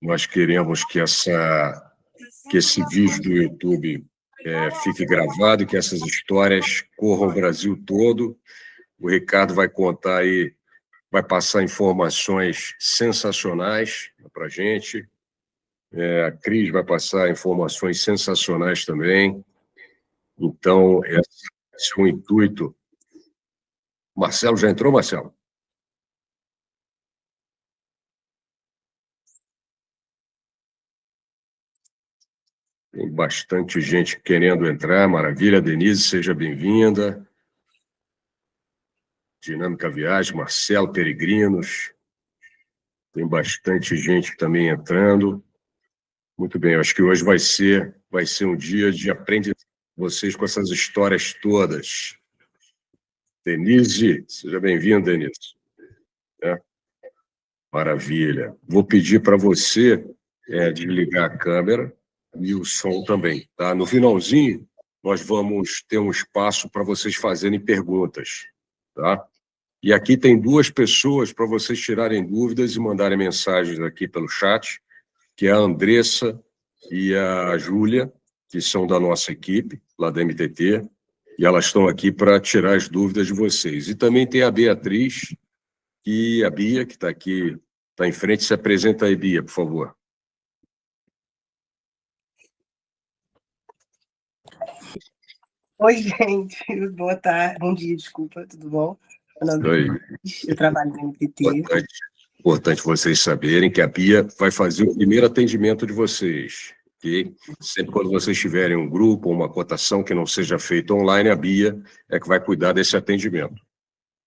nós queremos que esse vídeo do YouTube fique gravado, que essas histórias corram o Brasil todo. O Ricardo vai contar aí, vai passar informações sensacionais para a gente. A Cris vai passar informações sensacionais também. Então, esse é o intuito. Marcelo, já entrou, Marcelo? Tem bastante gente querendo entrar, maravilha. Denise, seja bem-vinda. Dinâmica Viagem, Marcelo Peregrinos. Tem bastante gente também entrando. Muito bem, acho que hoje vai ser um dia de aprendizagem com vocês com essas histórias todas. Denise, seja bem-vinda, Denise. Maravilha. Vou pedir para você desligar a câmera e o som também. Tá? No finalzinho, nós vamos ter um espaço para vocês fazerem perguntas. Tá? E aqui tem duas pessoas para vocês tirarem dúvidas e mandarem mensagens aqui pelo chat, que é a Andressa e a Júlia, que são da nossa equipe, lá da MTT, e elas estão aqui para tirar as dúvidas de vocês. E também tem a Beatriz e a Bia, que está aqui, está em frente. Se apresenta aí, Bia, por favor. Oi, gente. Boa tarde. Bom dia, desculpa. Tudo bom? Meu nome é Cris, eu trabalho no MTT. Importante vocês saberem que a Bia vai fazer o primeiro atendimento de vocês. Okay? Sempre quando vocês tiverem um grupo ou uma cotação que não seja feita online, a Bia é que vai cuidar desse atendimento.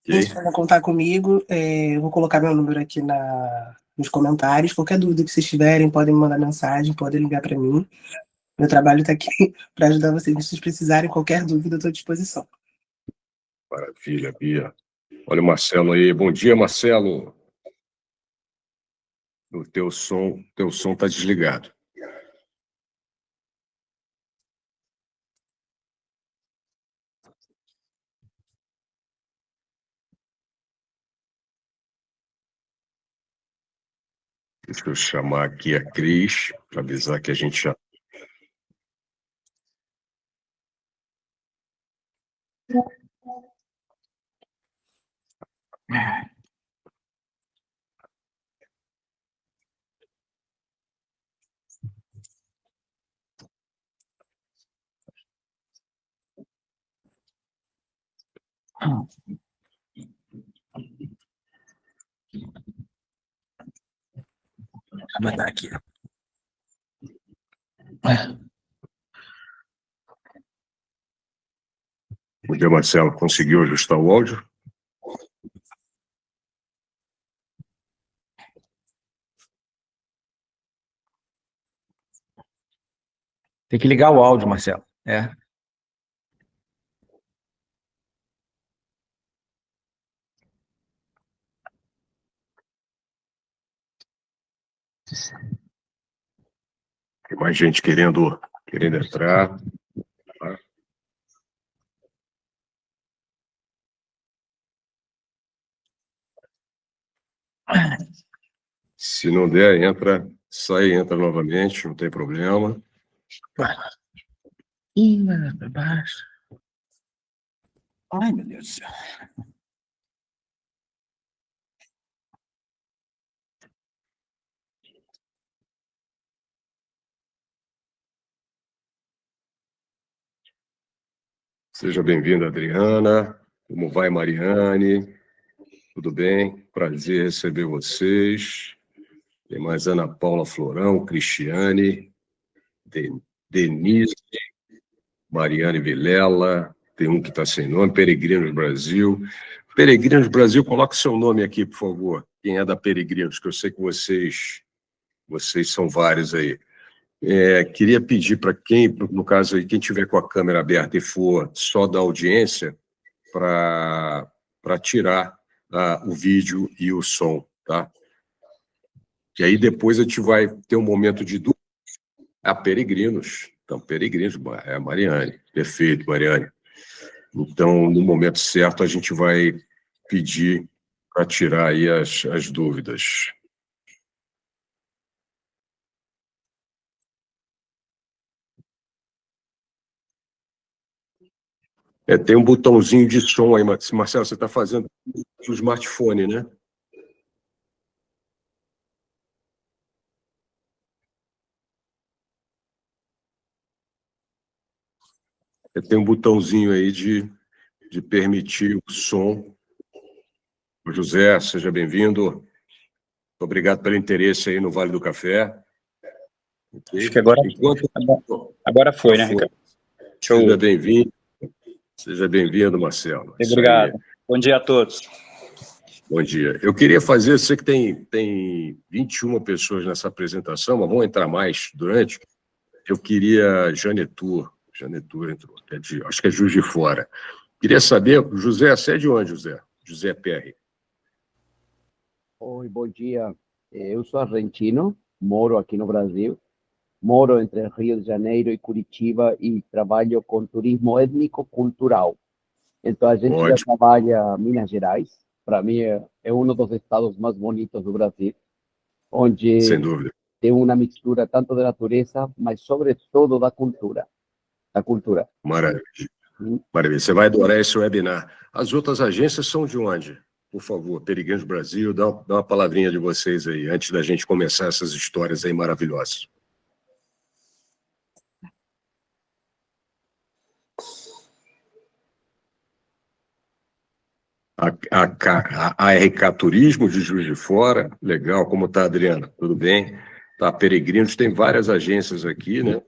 Okay? Gente, para contar comigo, eu vou colocar meu número aqui nos comentários. Qualquer dúvida que vocês tiverem, podem me mandar mensagem, podem ligar para mim. Meu trabalho está aqui para ajudar vocês. Se vocês precisarem, qualquer dúvida, eu estou à disposição. Maravilha, Bia. Olha o Marcelo aí. Bom dia, Marcelo. O teu som está desligado. Deixa eu chamar aqui a Cris, para avisar que a gente já... Vou mandar aqui. Bom dia, Marcelo. Conseguiu ajustar o áudio? Tem que ligar o áudio, Marcelo. Tem mais gente querendo entrar. Se não der, entra, sai e entra novamente, não tem problema. Ih, para baixo. Ai, meu Deus do céu. Seja bem-vinda, Adriana. Como vai, Mariane? Tudo bem? Prazer receber vocês. Tem mais Ana Paula Florão, Cristiane, Denise, Mariane Vilela, tem um que está sem nome, Peregrinos Brasil. Peregrinos Brasil, coloque seu nome aqui, por favor. Quem é da Peregrinos, que eu sei que vocês são vários aí. Queria pedir para quem, no caso aí, quem tiver com a câmera aberta e for só da audiência, para tirar o vídeo e o som, tá? E aí depois a gente vai ter um momento de dúvida. Peregrinos. Então, Peregrinos, é a Mariane. Perfeito, Mariane. Então, no momento certo, a gente vai pedir para tirar aí as dúvidas. Tem um botãozinho de som aí, Marcelo, você está fazendo no smartphone, né? Tem um botãozinho aí de permitir o som. O José, seja bem-vindo. Muito obrigado pelo interesse aí no Vale do Café. Okay? Acho que agora foi, né, Ricardo? Show. Seja bem-vindo. Seja bem-vindo, Marcelo. Obrigado. Bom dia a todos. Bom dia. Eu queria fazer, eu sei que tem 21 pessoas nessa apresentação, mas vão entrar mais durante. Eu queria Janetur entrou, acho que é Juiz de Fora. Queria saber, José, você é de onde, José? José PR. Oi, bom dia. Eu sou argentino, moro aqui no Brasil, moro entre Rio de Janeiro e Curitiba e trabalho com turismo étnico-cultural. Então, a gente já trabalha Minas Gerais, para mim é um dos estados mais bonitos do Brasil, onde sem dúvida, tem uma mistura tanto da natureza, mas sobretudo da cultura. Maravilha. Maravilha. Você vai adorar esse webinar. As outras agências são de onde? Por favor, Peregrinos Brasil, dá uma palavrinha de vocês aí, antes da gente começar essas histórias aí maravilhosas. A ARK Turismo de Juiz de Fora, legal, como está, Adriana? Tudo bem? Tá, Peregrinos, tem várias agências aqui, né?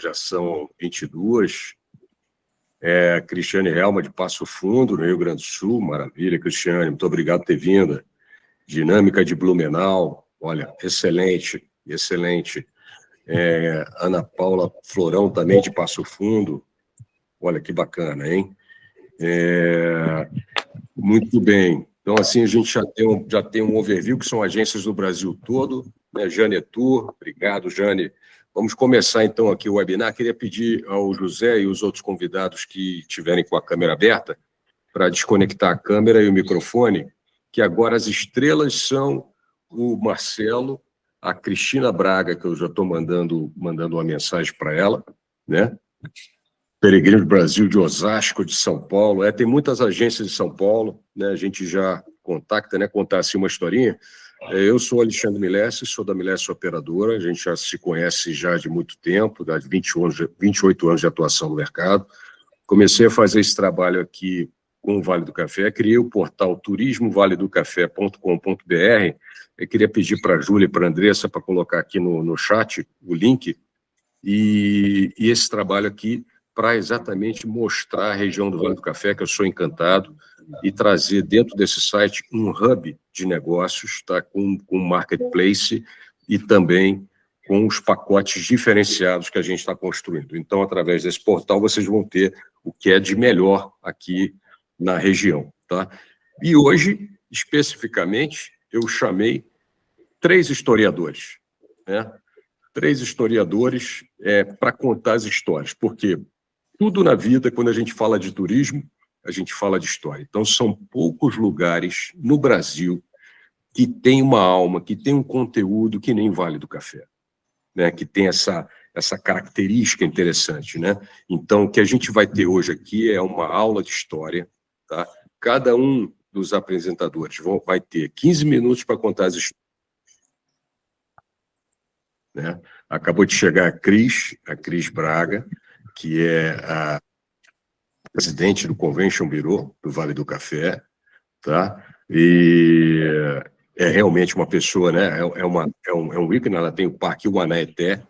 Já são 22. Cristiane Helma, de Passo Fundo, no Rio Grande do Sul, maravilha, Cristiane, muito obrigado por ter vindo. Dinâmica de Blumenau, olha, excelente, excelente. Ana Paula Florão, também de Passo Fundo, olha que bacana, hein? Muito bem. Então, assim, a gente já tem um overview, que são agências do Brasil todo, né? Janetur, obrigado, Jane. Vamos começar, então, aqui o webinar. Queria pedir ao José e os outros convidados que estiverem com a câmera aberta para desconectar a câmera e o microfone, que agora as estrelas são o Marcelo, a Cristina Braga, que eu já estou mandando uma mensagem para ela, né? Peregrinos Brasil de Osasco, de São Paulo. Tem muitas agências de São Paulo, né? A gente já contacta, né? Contar assim uma historinha. Eu sou Alexandre Milesse, sou da Milesse Operadora, a gente já se conhece já de muito tempo, de 28 anos de atuação no mercado. Comecei a fazer esse trabalho aqui com o Vale do Café, criei o portal turismovaledocafé.com.br. Eu queria pedir para a Júlia e para a Andressa para colocar aqui no chat o link, e esse trabalho aqui para exatamente mostrar a região do Vale do Café, que eu sou encantado, e trazer dentro desse site um hub de negócios, tá? com marketplace e também com os pacotes diferenciados que a gente está construindo. Então, através desse portal, vocês vão ter o que é de melhor aqui na região. Tá? E hoje, especificamente, eu chamei 3 historiadores, né? 3 historiadores para contar as histórias, porque tudo na vida, quando a gente fala de turismo, a gente fala de história. Então, são poucos lugares no Brasil que tem uma alma, que tem um conteúdo que nem Vale do Café, né? Que tem essa característica interessante, né? Então, o que a gente vai ter hoje aqui é uma aula de história, tá? Cada um dos apresentadores vai ter 15 minutos para contar as histórias. Né? Acabou de chegar a Cris Braga, que é a presidente do Convention Bureau do Vale do Café, tá? E é realmente uma pessoa, né? É um ícone. Ela tem o Parque Uanaeté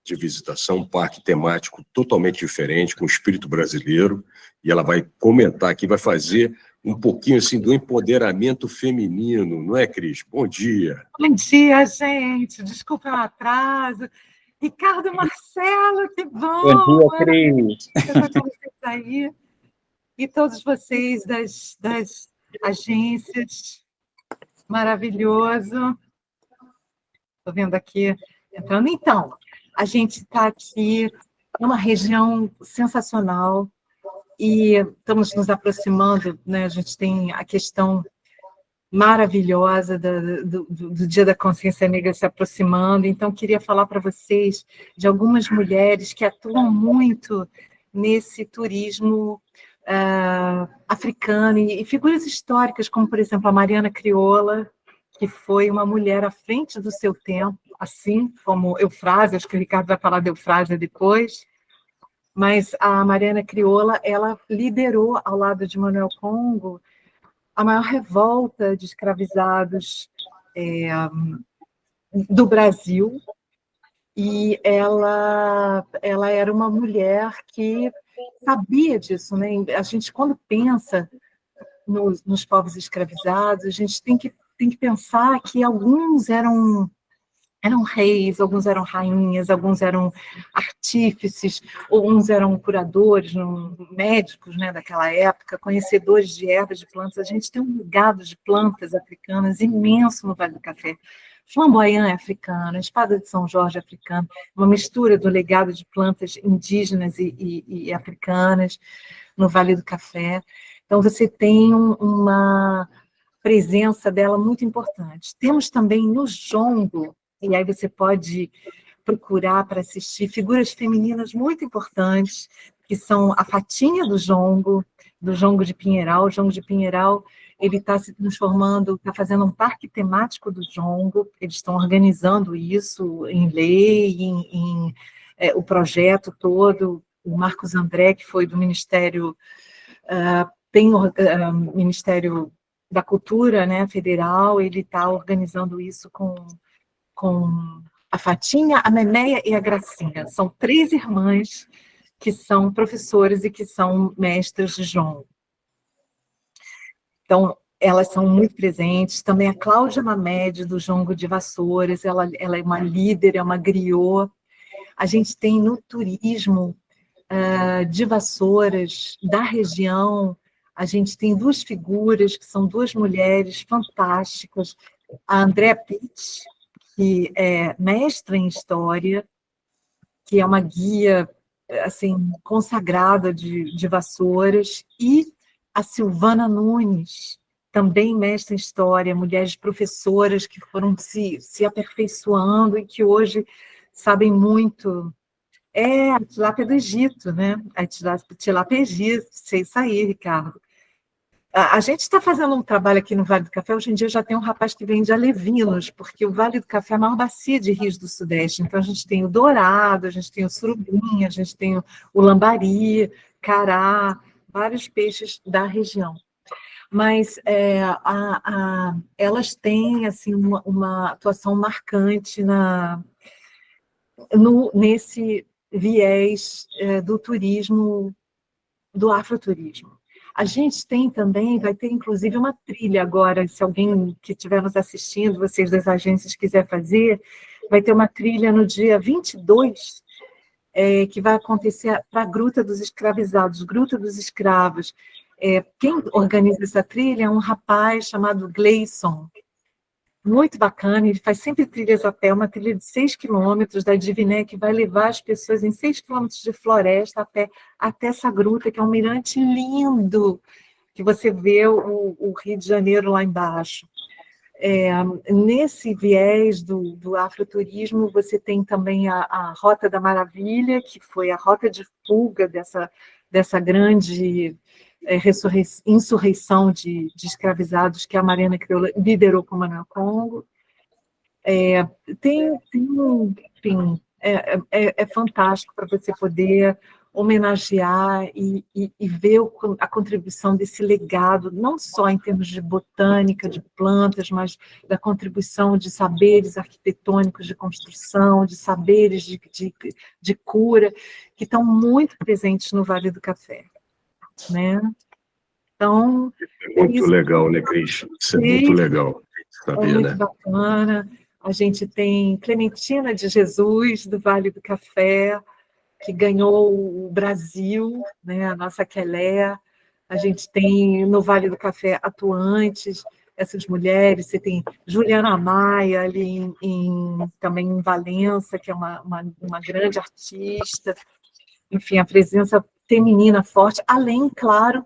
de visitação, um parque temático totalmente diferente, com espírito brasileiro, e ela vai comentar aqui, vai fazer um pouquinho assim do empoderamento feminino, não é, Cris? Bom dia. Bom dia, gente. Desculpa o atraso. Ricardo, Marcelo, que bom! Bom dia, Cris. Aí. E todos vocês das agências. Maravilhoso. Estou vendo aqui, entrando. Então, a gente está aqui numa região sensacional e estamos nos aproximando, né? A gente tem a questão maravilhosa do Dia da Consciência Negra se aproximando, então queria falar para vocês de algumas mulheres que atuam muito nesse turismo africana, e figuras históricas, como, por exemplo, a Mariana Crioula, que foi uma mulher à frente do seu tempo, assim como Eufrásia, acho que o Ricardo vai falar de Eufrásia depois, mas a Mariana Crioula, ela liderou, ao lado de Manuel Congo, a maior revolta de escravizados do Brasil, e ela era uma mulher que sabia disso, né? A gente, quando pensa nos povos escravizados, a gente tem que pensar que alguns eram reis, alguns eram rainhas, alguns eram artífices, alguns eram curadores, médicos, né, daquela época, conhecedores de ervas, de plantas. A gente tem um legado de plantas africanas imenso no Vale do Café. Flamboyant é africano, a espada de São Jorge é africana, uma mistura do legado de plantas indígenas e africanas no Vale do Café. Então, você tem uma presença dela muito importante. Temos também no jongo, e aí você pode procurar para assistir, figuras femininas muito importantes, que são a Fatinha do jongo de Pinheiral. O jongo de Pinheiral, ele está se transformando, está fazendo um parque temático do jongo, eles estão organizando isso em lei, o projeto todo. O Marcos André, que foi do Ministério, Ministério da Cultura, né, Federal, ele está organizando isso com a Fatinha, a Menéia e a Gracinha. São 3 irmãs que são professoras e que são mestras de jongo. Então, elas são muito presentes. Também a Cláudia Mamed, do jongo de Vassouras, ela é uma líder, é uma griot. A gente tem no turismo de Vassouras, da região, a gente tem 2 figuras, que são 2 mulheres fantásticas. A Andréa Pitt, que é mestra em História, que é uma guia assim, consagrada de Vassouras, e a Silvana Nunes, também mestra em História, mulheres professoras que foram se aperfeiçoando e que hoje sabem muito. É a tilápia do Egito, né? A tilápia egípcia, sei isso aí, Ricardo. A gente está fazendo um trabalho aqui no Vale do Café, hoje em dia já tem um rapaz que vende alevinos, porque o Vale do Café é a maior bacia de rios do Sudeste, então a gente tem o dourado, a gente tem o surubim, a gente tem o lambari, cará, vários peixes da região. Mas elas têm assim, uma atuação marcante nesse viés do turismo, do afroturismo. A gente tem também, vai ter inclusive uma trilha agora, se alguém que estiver nos assistindo, vocês das agências quiser fazer, vai ter uma trilha no dia 22, que vai acontecer para a Gruta dos Escravizados, Gruta dos Escravos. Quem organiza essa trilha é um rapaz chamado Gleison, muito bacana, ele faz sempre trilhas a pé, uma trilha de 6 quilômetros da Diviné, que vai levar as pessoas em 6 quilômetros de floresta a pé, até essa gruta, que é um mirante lindo, que você vê o Rio de Janeiro lá embaixo. Nesse viés do afroturismo, você tem também a Rota da Maravilha, que foi a rota de fuga dessa grande insurreição de escravizados que a Mariana Crioula liderou com o Manuel Congo. Enfim, é fantástico para você poder homenagear e ver a contribuição desse legado, não só em termos de botânica, de plantas, mas da contribuição de saberes arquitetônicos de construção, de saberes de cura, que estão muito presentes no Vale do Café. Né? Então, é muito legal, né, Cris? Isso é muito legal. Sabia, muito né? bacana. A gente tem Clementina de Jesus, do Vale do Café, que ganhou o Brasil, né, a nossa Quelé. A gente tem no Vale do Café atuantes, essas mulheres. Você tem Juliana Maia ali também em Valença, que é uma grande artista. Enfim, a presença feminina forte, além, claro,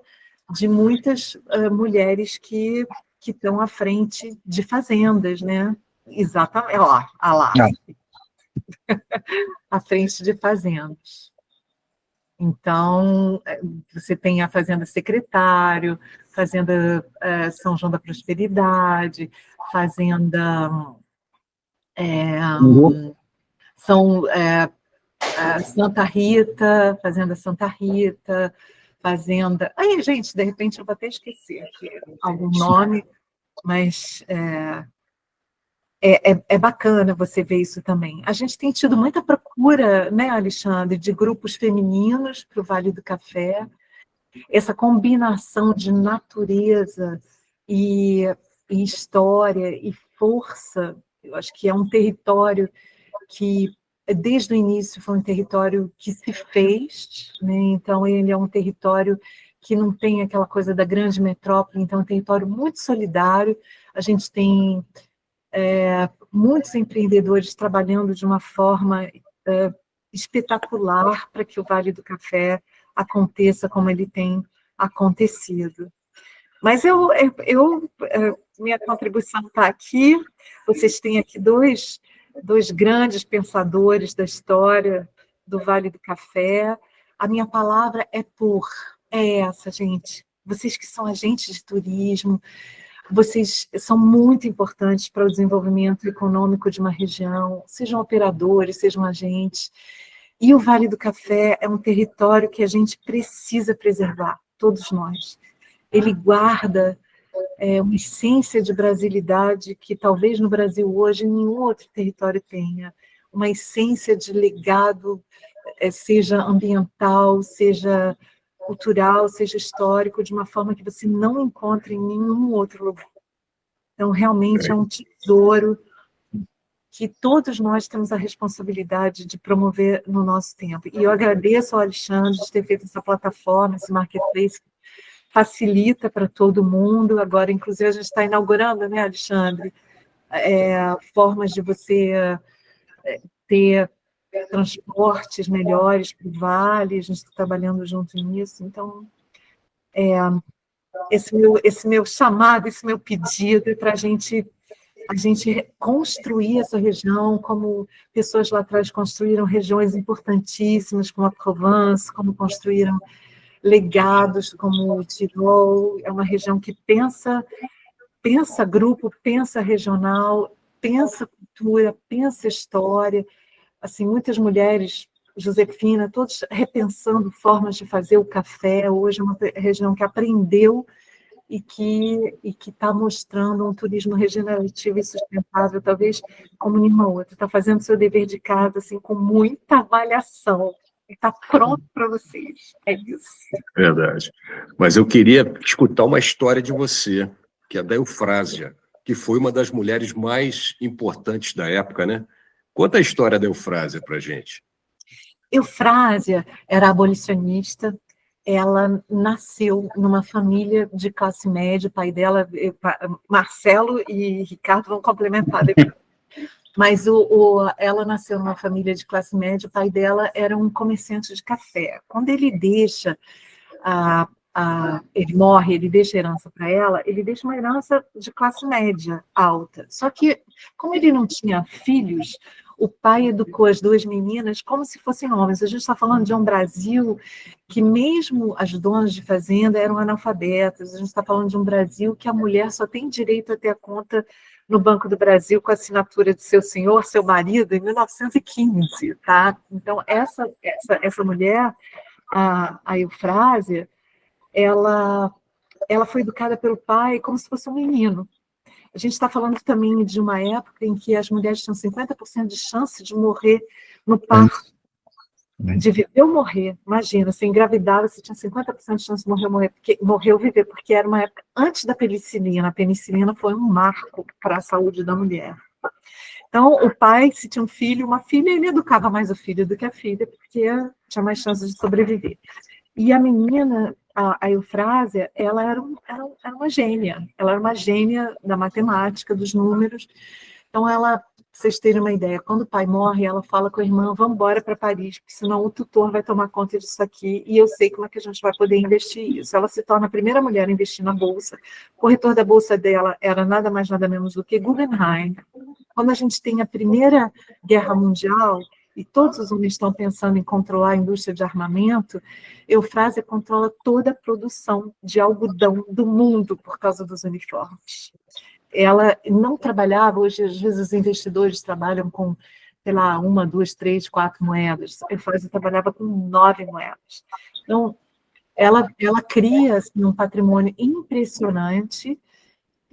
de muitas mulheres que estão à frente de fazendas, né? Exatamente, olha lá. À frente de fazendas. Então, você tem a Fazenda Secretário, Fazenda São João da Prosperidade, Fazenda Santa Rita, Fazenda Santa Rita, Fazenda... Aí, gente, de repente eu vou até esquecer aqui algum nome, mas é bacana você ver isso também. A gente tem tido muita procura, né, Alexandre, de grupos femininos para o Vale do Café, essa combinação de natureza e história e força. Eu acho que é um território que, desde o início, foi um território que se fez, né? Então ele é um território que não tem aquela coisa da grande metrópole, então é um território muito solidário. A gente tem muitos empreendedores trabalhando de uma forma espetacular para que o Vale do Café aconteça como ele tem acontecido. Mas minha contribuição está aqui. Vocês têm aqui dois grandes pensadores da história do Vale do Café. A minha palavra é essa, gente. Vocês que são agentes de turismo, vocês são muito importantes para o desenvolvimento econômico de uma região, sejam operadores, sejam agentes. E o Vale do Café é um território que a gente precisa preservar, todos nós. Ele guarda uma essência de brasilidade que talvez no Brasil hoje nenhum outro território tenha. Uma essência de legado, seja ambiental, seja cultural, seja histórico, de uma forma que você não encontra em nenhum outro lugar. Então, realmente é um tesouro que todos nós temos a responsabilidade de promover no nosso tempo. E eu agradeço ao Alexandre de ter feito essa plataforma, esse marketplace, que facilita para todo mundo. Agora, inclusive, a gente está inaugurando, né, Alexandre, formas de você ter transportes melhores para o Vale, a gente está trabalhando junto nisso. Então, esse meu chamado, esse meu pedido é para a gente construir essa região, como pessoas lá atrás construíram regiões importantíssimas, como a Provence, como construíram legados como o Tirol. É uma região que pensa grupo, pensa regional, pensa cultura, pensa história. Assim, muitas mulheres, Josefina, todos repensando formas de fazer o café. Hoje é uma região que aprendeu e que está mostrando um turismo regenerativo e sustentável, talvez como nenhuma outra. Está fazendo seu dever de casa assim, com muita avaliação. Está pronto para vocês. É isso. Verdade. Mas eu queria escutar uma história de você, que é da Eufrásia, que foi uma das mulheres mais importantes da época, né? Conta a história da Eufrásia para a gente. Eufrásia era abolicionista. Ela nasceu numa família de classe média. O pai dela, Marcelo e Ricardo vão complementar depois. Mas ela nasceu numa família de classe média. O pai dela era um comerciante de café. Quando ele deixa ele morre, ele deixa herança para ela, ele deixa uma herança de classe média alta. Só que, como ele não tinha filhos, o pai educou as duas meninas como se fossem homens. A gente está falando de um Brasil que mesmo as donas de fazenda eram analfabetas. A gente está falando de um Brasil que a mulher só tem direito a ter a conta no Banco do Brasil com a assinatura de seu senhor, seu marido, em 1915, tá? Então, essa mulher, a Eufrásia, ela foi educada pelo pai como se fosse um menino. A gente está falando também de uma época em que as mulheres tinham 50% de chance de morrer no parto, de viver ou morrer. Imagina, você engravidava, você tinha 50% de chance de morrer ou viver, porque era uma época antes da penicilina. A penicilina foi um marco para a saúde da mulher. Então, o pai, se tinha um filho, uma filha, ele educava mais o filho do que a filha, porque tinha mais chances de sobreviver. E a menina, a Eufrásia, ela era uma gênia. Ela era uma gênia da matemática, dos números. Então, pra vocês terem uma ideia, quando o pai morre, ela fala com a irmã, vamos embora para Paris, porque senão o tutor vai tomar conta disso aqui, e eu sei como é que a gente vai poder investir isso. Ela se torna a primeira mulher a investir na Bolsa. O corretor da Bolsa dela era nada mais, nada menos do que Guggenheim. Quando a gente tem a Primeira Guerra Mundial, e todos os homens estão pensando em controlar a indústria de armamento, Eufrásia controla toda a produção de algodão do mundo por causa dos uniformes. Ela não trabalhava, hoje às vezes os investidores trabalham com, sei lá, 1, 2, 3, 4 moedas. Eufrásia trabalhava com 9 moedas. Então, ela cria assim, um patrimônio impressionante.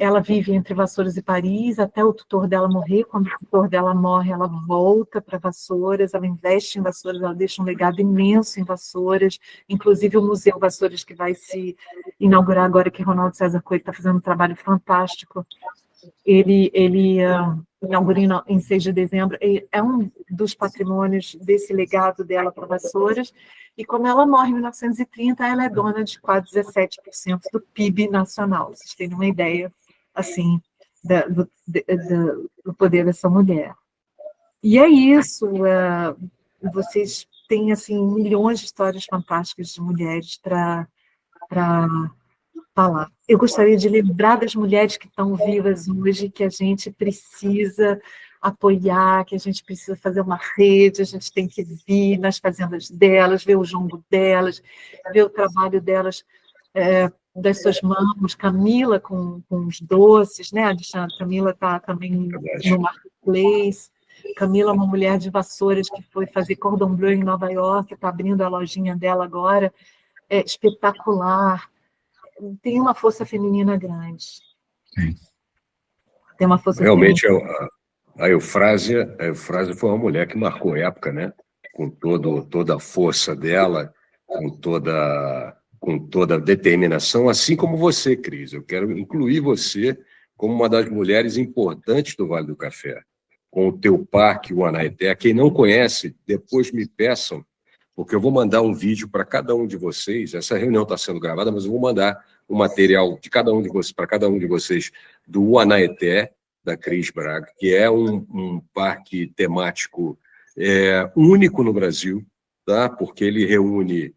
Ela vive entre Vassouras e Paris, até o tutor dela morrer. Quando o tutor dela morre, ela volta para Vassouras, ela investe em Vassouras, ela deixa um legado imenso em Vassouras, inclusive o Museu Vassouras, que vai se inaugurar agora, que Ronaldo César Coelho está fazendo um trabalho fantástico. Ele inaugura em 6 de dezembro, é um dos patrimônios desse legado dela para Vassouras, e como ela morre em 1930, ela é dona de quase 17% do PIB nacional, vocês têm uma ideia, assim, do poder dessa mulher. E é isso, vocês têm, assim, milhões de histórias fantásticas de mulheres para falar. Eu gostaria de lembrar das mulheres que estão vivas hoje, que a gente precisa apoiar, que a gente precisa fazer uma rede, a gente tem que vir nas fazendas delas, ver o jongo delas, ver o trabalho delas, das suas mãos, Camila com os doces, né, Alexandre? Camila está também no Marketplace. Camila é uma mulher de Vassouras que foi fazer cordon bleu em Nova York, está abrindo a lojinha dela agora, é espetacular. Tem uma força feminina grande. Sim. Tem uma força realmente feminina. A Eufrásia foi uma mulher que marcou época, né? Com toda a força dela, com toda a determinação, assim como você, Cris. Eu quero incluir você como uma das mulheres importantes do Vale do Café, com o teu parque, o Anaeté. Quem não conhece, depois me peçam, porque eu vou mandar um vídeo para cada um de vocês. Essa reunião está sendo gravada, mas eu vou mandar um material de cada um de vocês, para cada um de vocês, do Anaeté, da Cris Braga, que é um parque temático único no Brasil, tá? Porque ele reúne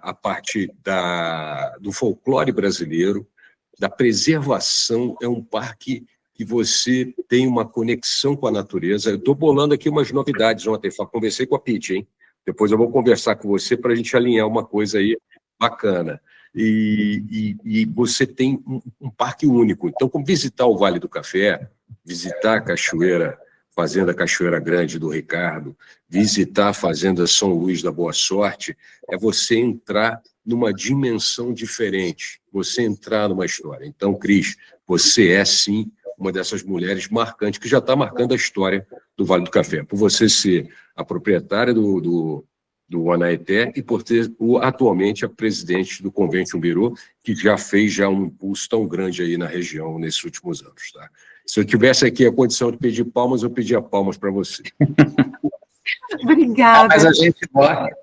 a parte do folclore brasileiro, da preservação. É um parque que você tem uma conexão com a natureza. Eu estou bolando aqui umas novidades ontem, conversei com a Pitty, hein? Depois eu vou conversar com você para a gente alinhar uma coisa aí bacana. E você tem um parque único. Então, como visitar o Vale do Café, visitar a cachoeira, Fazenda Cachoeira Grande do Ricardo, visitar a Fazenda São Luís da Boa Sorte, é você entrar numa dimensão diferente, você entrar numa história. Então, Cris, você é, sim, uma dessas mulheres marcantes, que já está marcando a história do Vale do Café, por você ser a proprietária do Anaeté e por ter atualmente a presidente do Convention Bureau, que já fez um impulso tão grande aí na região nesses últimos anos. Tá? Se eu tivesse aqui a condição de pedir palmas, eu pedia palmas para você. Obrigada. Mas a gente bota.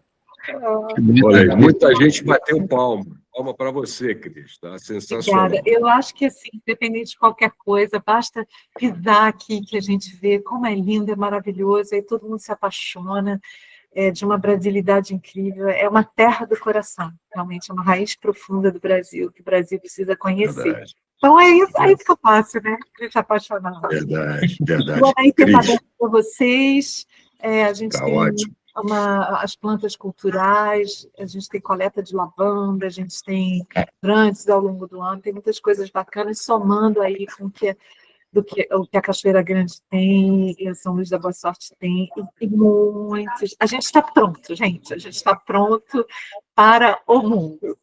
Olha, muita gente bateu palma. Palma para você, Cris. Tá? Sensacional. Obrigada. Eu acho que, assim, independente de qualquer coisa, basta pisar aqui que a gente vê como é lindo, é maravilhoso, aí todo mundo se apaixona. De uma brasilidade incrível, é uma terra do coração, realmente é uma raiz profunda do Brasil, que o Brasil precisa conhecer. Verdade. Então é isso, aí fica fácil, né? A gente é apaixonado. Verdade. Boa noite para vocês. A gente tem ótimo. As plantas culturais, a gente tem coleta de lavanda, a gente tem brunches ao longo do ano, tem muitas coisas bacanas, somando aí com o que a Cachoeira Grande tem, e a São Luís da Boa Sorte tem, e muitos. A gente está pronto, gente, a gente está pronto para o mundo.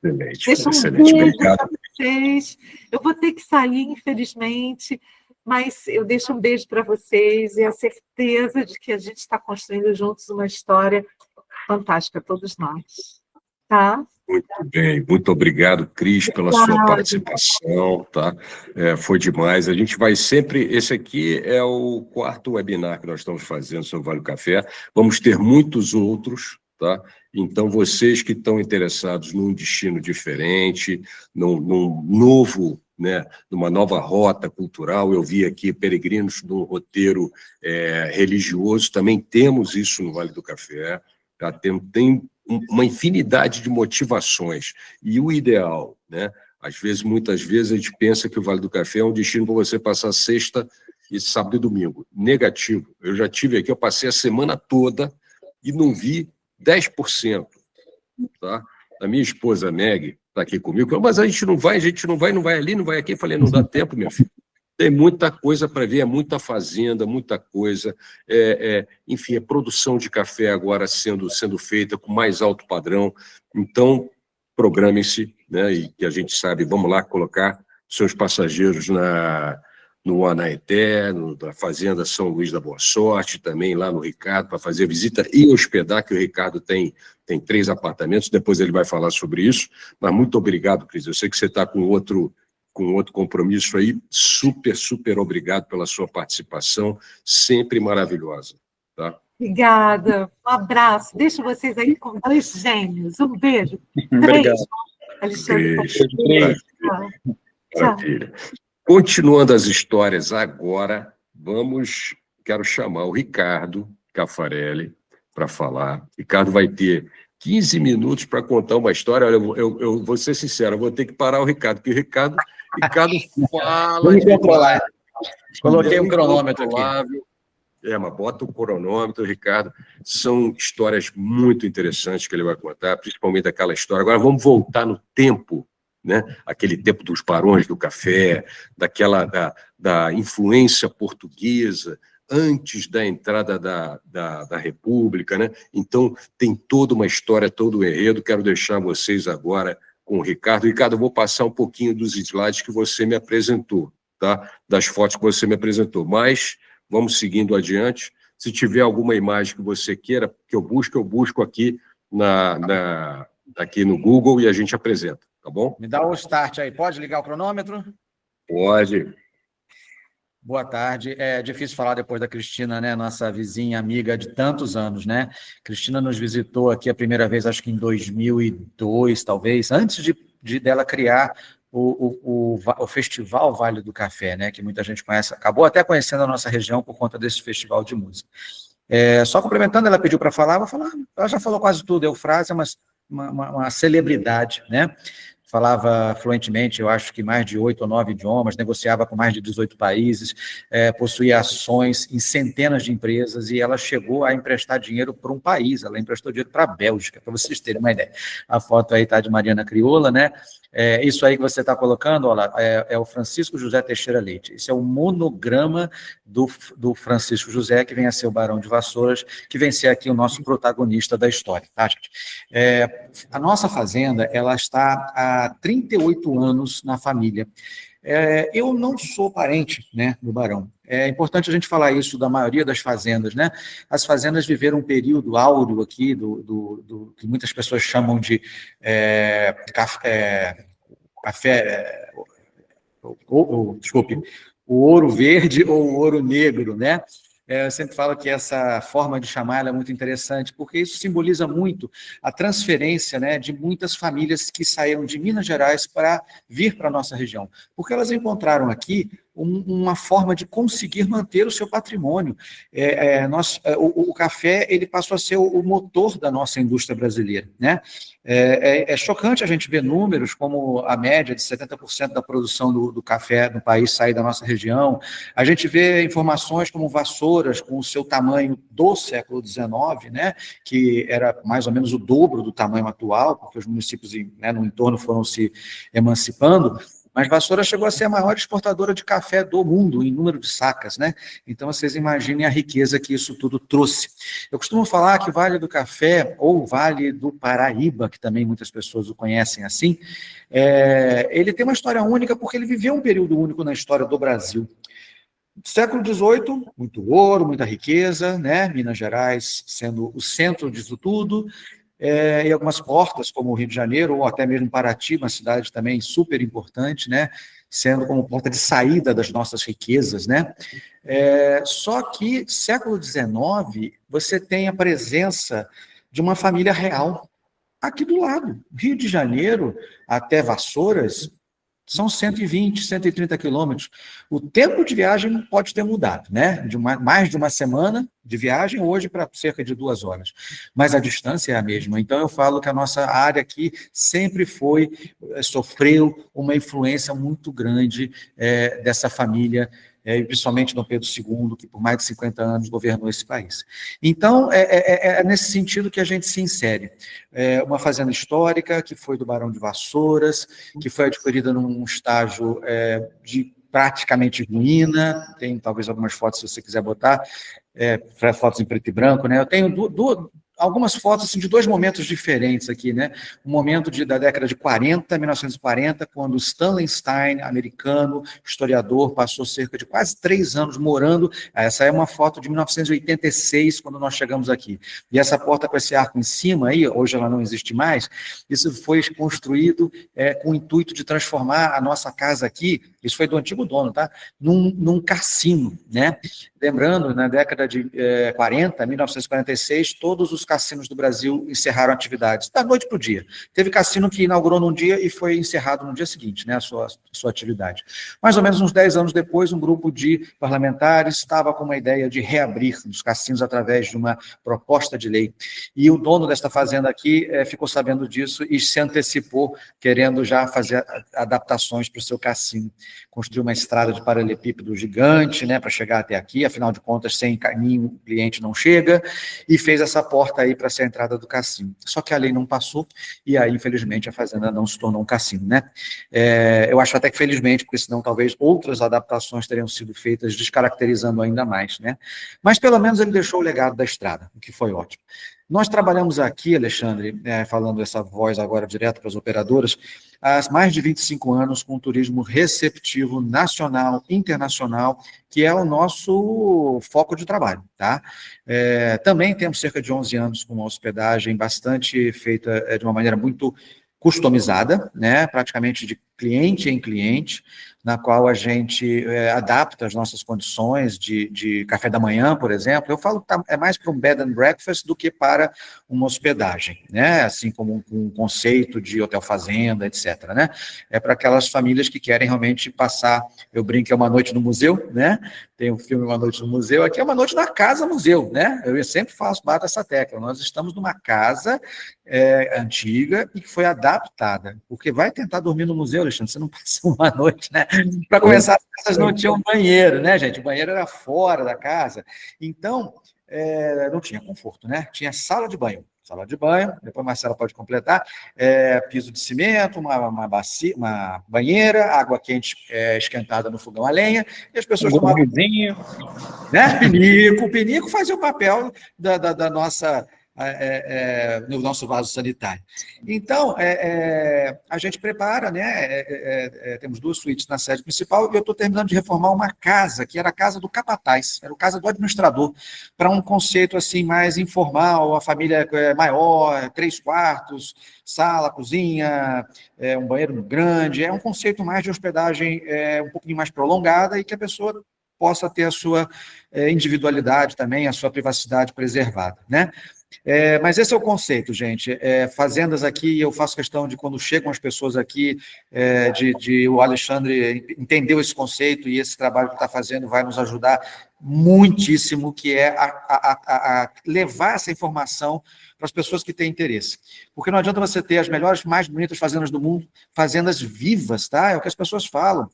Excelente, Deixa excelente, obrigado. Vocês. Eu vou ter que sair, infelizmente, mas eu deixo um beijo para vocês e a certeza de que a gente está construindo juntos uma história fantástica, todos nós. Tá? Muito bem, muito obrigado, Cris, pela sua participação, tá? Foi demais. A gente vai sempre. Esse aqui é o 4º webinar que nós estamos fazendo sobre o Vale do Café. Vamos ter muitos outros, tá? Então, vocês que estão interessados num destino diferente, num novo, né, numa nova rota cultural, eu vi aqui peregrinos no roteiro religioso, também temos isso no Vale do Café, tá? Tem uma infinidade de motivações. E o ideal, né? Muitas vezes, a gente pensa que o Vale do Café é um destino para você passar sexta e sábado e domingo. Negativo. Eu já tive aqui, eu passei a semana toda e não vi 10%. Tá? A minha esposa, Meg, está aqui comigo, falou, mas a gente não vai ali, não vai aqui. Eu falei, não dá tempo, meu filho. Tem muita coisa para ver, é muita fazenda, muita coisa. Enfim, é produção de café agora sendo feita com mais alto padrão. Então, programem-se, né? E que a gente sabe, vamos lá colocar seus passageiros no Anaeté, na Fazenda São Luís da Boa Sorte, também lá no Ricardo, para fazer visita e hospedar, que o Ricardo tem 3 apartamentos, depois ele vai falar sobre isso. Mas muito obrigado, Cris. Eu sei que você está com outro compromisso aí. Super, super obrigado pela sua participação, sempre maravilhosa. Tá? Obrigada. Um abraço. Deixo vocês aí com 2 gênios. Um beijo. 3. Obrigado. Alexandre. Tchau. Maravilha. Continuando as histórias agora, quero chamar o Ricardo Caffarelli para falar. Ricardo vai ter 15 minutos para contar uma história. Olha, eu vou ser sincero, eu vou ter que parar o Ricardo, porque o Ricardo fala... Vamos controlar. Coloquei um cronômetro aqui. Mas bota o cronômetro, Ricardo. São histórias muito interessantes que ele vai contar, principalmente aquela história. Agora vamos voltar no tempo, né? Aquele tempo dos barões do café, da influência portuguesa, antes da entrada da República, né? Então, tem toda uma história, todo um enredo. Quero deixar vocês agora com o Ricardo. Ricardo, eu vou passar um pouquinho dos slides que você me apresentou, tá? Das fotos que você me apresentou, mas vamos seguindo adiante. Se tiver alguma imagem que você queira que eu busco aqui aqui no Google e a gente apresenta, tá bom? Me dá o start aí. Pode ligar o cronômetro? Pode. Boa tarde. É difícil falar depois da Cristina, né? Nossa vizinha, amiga de tantos anos, né? Cristina nos visitou aqui a primeira vez, acho que em 2002, talvez, antes dela criar o Festival Vale do Café, né? Que muita gente conhece, acabou até conhecendo a nossa região por conta desse festival de música. Só complementando, ela pediu para falar, vou falar, ela já falou quase tudo. Eufrásia é uma celebridade, né? Falava fluentemente, eu acho que mais de 8 ou 9 idiomas, negociava com mais de 18 países, possuía ações em centenas de empresas, e ela chegou a emprestar dinheiro para um país, ela emprestou dinheiro para a Bélgica, para vocês terem uma ideia. A foto aí está de Mariana Crioula, né? Isso aí que você está colocando, olha, é o Francisco José Teixeira Leite. Esse é o monograma do Francisco José, que vem a ser o Barão de Vassouras, que vem ser aqui o nosso protagonista da história, tá, gente? A nossa fazenda, ela está há 38 anos na família. Eu não sou parente, né, do Barão. É importante a gente falar isso da maioria das fazendas, né? As fazendas viveram um período áureo aqui, que muitas pessoas chamam de desculpe, o ouro verde ou o ouro negro, né? Eu sempre falo que essa forma de chamar ela é muito interessante, porque isso simboliza muito a transferência, né, de muitas famílias que saíram de Minas Gerais para vir para a nossa região, porque elas encontraram aqui uma forma de conseguir manter o seu patrimônio. O café, ele passou a ser o motor da nossa indústria brasileira, né? É chocante a gente ver números como a média de 70% da produção do café no país sair da nossa região. A gente vê informações como Vassouras, com o seu tamanho do século XIX, né, que era mais ou menos o dobro do tamanho atual, porque os municípios, né, no entorno foram se emancipando. Mas Vassouras chegou a ser a maior exportadora de café do mundo, em número de sacas, né? Então, vocês imaginem a riqueza que isso tudo trouxe. Eu costumo falar que o Vale do Café, ou Vale do Paraíba, que também muitas pessoas o conhecem assim, ele tem uma história única porque ele viveu um período único na história do Brasil. Século XVIII, muito ouro, muita riqueza, né? Minas Gerais sendo o centro disso tudo, e algumas portas, como o Rio de Janeiro, ou até mesmo Paraty, uma cidade também super importante, né? Sendo como porta de saída das nossas riquezas, né? Só que, século XIX, você tem a presença de uma família real aqui do lado. Rio de Janeiro até Vassouras são 120, 130 quilômetros. O tempo de viagem pode ter mudado, né? Mais de uma semana de viagem, hoje para cerca de 2 horas. Mas a distância é a mesma. Então, eu falo que a nossa área aqui sempre sofreu uma influência muito grande dessa família e principalmente Dom Pedro II, que por mais de 50 anos governou esse país. Então, é nesse sentido que a gente se insere. Uma fazenda histórica que foi do Barão de Vassouras, que foi adquirida num estágio de praticamente ruína, tem talvez algumas fotos, se você quiser botar, fotos em preto e branco, né? Eu tenho algumas fotos assim, de dois momentos diferentes aqui, né? Um momento da década de 40, 1940, quando Stanley Stein, americano, historiador, passou cerca de quase 3 anos morando. Essa é uma foto de 1986, quando nós chegamos aqui. E essa porta com esse arco em cima aí, hoje ela não existe mais, isso foi construído com o intuito de transformar a nossa casa aqui, isso foi do antigo dono, tá? Num cassino, né? Lembrando, na década de 40, 1946, todos os cassinos do Brasil encerraram atividades, da noite para o dia. Teve cassino que inaugurou num dia e foi encerrado no dia seguinte, né, a sua atividade. Mais ou menos uns 10 anos depois, um grupo de parlamentares estava com uma ideia de reabrir os cassinos através de uma proposta de lei. E o dono desta fazenda aqui ficou sabendo disso e se antecipou, querendo já fazer adaptações para o seu cassino. Construiu uma estrada de paralelepípedo gigante, né, para chegar até aqui, afinal de contas, sem caminho, o cliente não chega, e fez essa porta aí para ser a entrada do cassino. Só que a lei não passou, e aí, infelizmente, a fazenda não se tornou um cassino, né? Eu acho até que felizmente, porque senão talvez outras adaptações teriam sido feitas, descaracterizando ainda mais, né? Mas pelo menos ele deixou o legado da estrada, o que foi ótimo. Nós trabalhamos aqui, Alexandre, falando essa voz agora direto para as operadoras, há mais de 25 anos com turismo receptivo nacional, internacional, que é o nosso foco de trabalho, tá? Também temos cerca de 11 anos com uma hospedagem bastante feita de uma maneira muito customizada, né? Praticamente de cliente em cliente, na qual a gente adapta as nossas condições de café da manhã, por exemplo. Eu falo que é mais para um bed and breakfast do que para uma hospedagem, né? Assim como um conceito de hotel fazenda, etc., né? É para aquelas famílias que querem realmente passar, eu brinco, é uma noite no museu, né? Tem um filme Uma Noite no Museu, aqui é uma noite na casa museu, né? Eu sempre bato essa tecla, nós estamos numa casa antiga e que foi adaptada, porque vai tentar dormir no museu, Alexandre, você não passa uma noite, né? Para começar, as casas não tinham banheiro, né, gente? O banheiro era fora da casa, então não tinha conforto, né? Tinha sala de banho, depois a Marcela pode completar, piso de cimento, uma bacia, uma banheira, água quente esquentada no fogão a lenha, e as pessoas tomavam... Né? O pinico fazia o papel da nossa... no nosso vaso sanitário. Então, a gente prepara, né? Temos 2 suítes na sede principal e eu estou terminando de reformar uma casa, que era a casa do capataz, era a casa do administrador, para um conceito assim mais informal, a família maior, 3 quartos, sala, cozinha, um banheiro grande, é um conceito mais de hospedagem um pouquinho mais prolongada e que a pessoa possa ter a sua individualidade também, a sua privacidade preservada, né? Mas esse é o conceito, gente. Fazendas aqui, eu faço questão de, quando chegam as pessoas aqui, o Alexandre entendeu esse conceito e esse trabalho que está fazendo vai nos ajudar muitíssimo, que é a levar essa informação para as pessoas que têm interesse. Porque não adianta você ter as melhores, mais bonitas fazendas do mundo, fazendas vivas, tá? É o que as pessoas falam.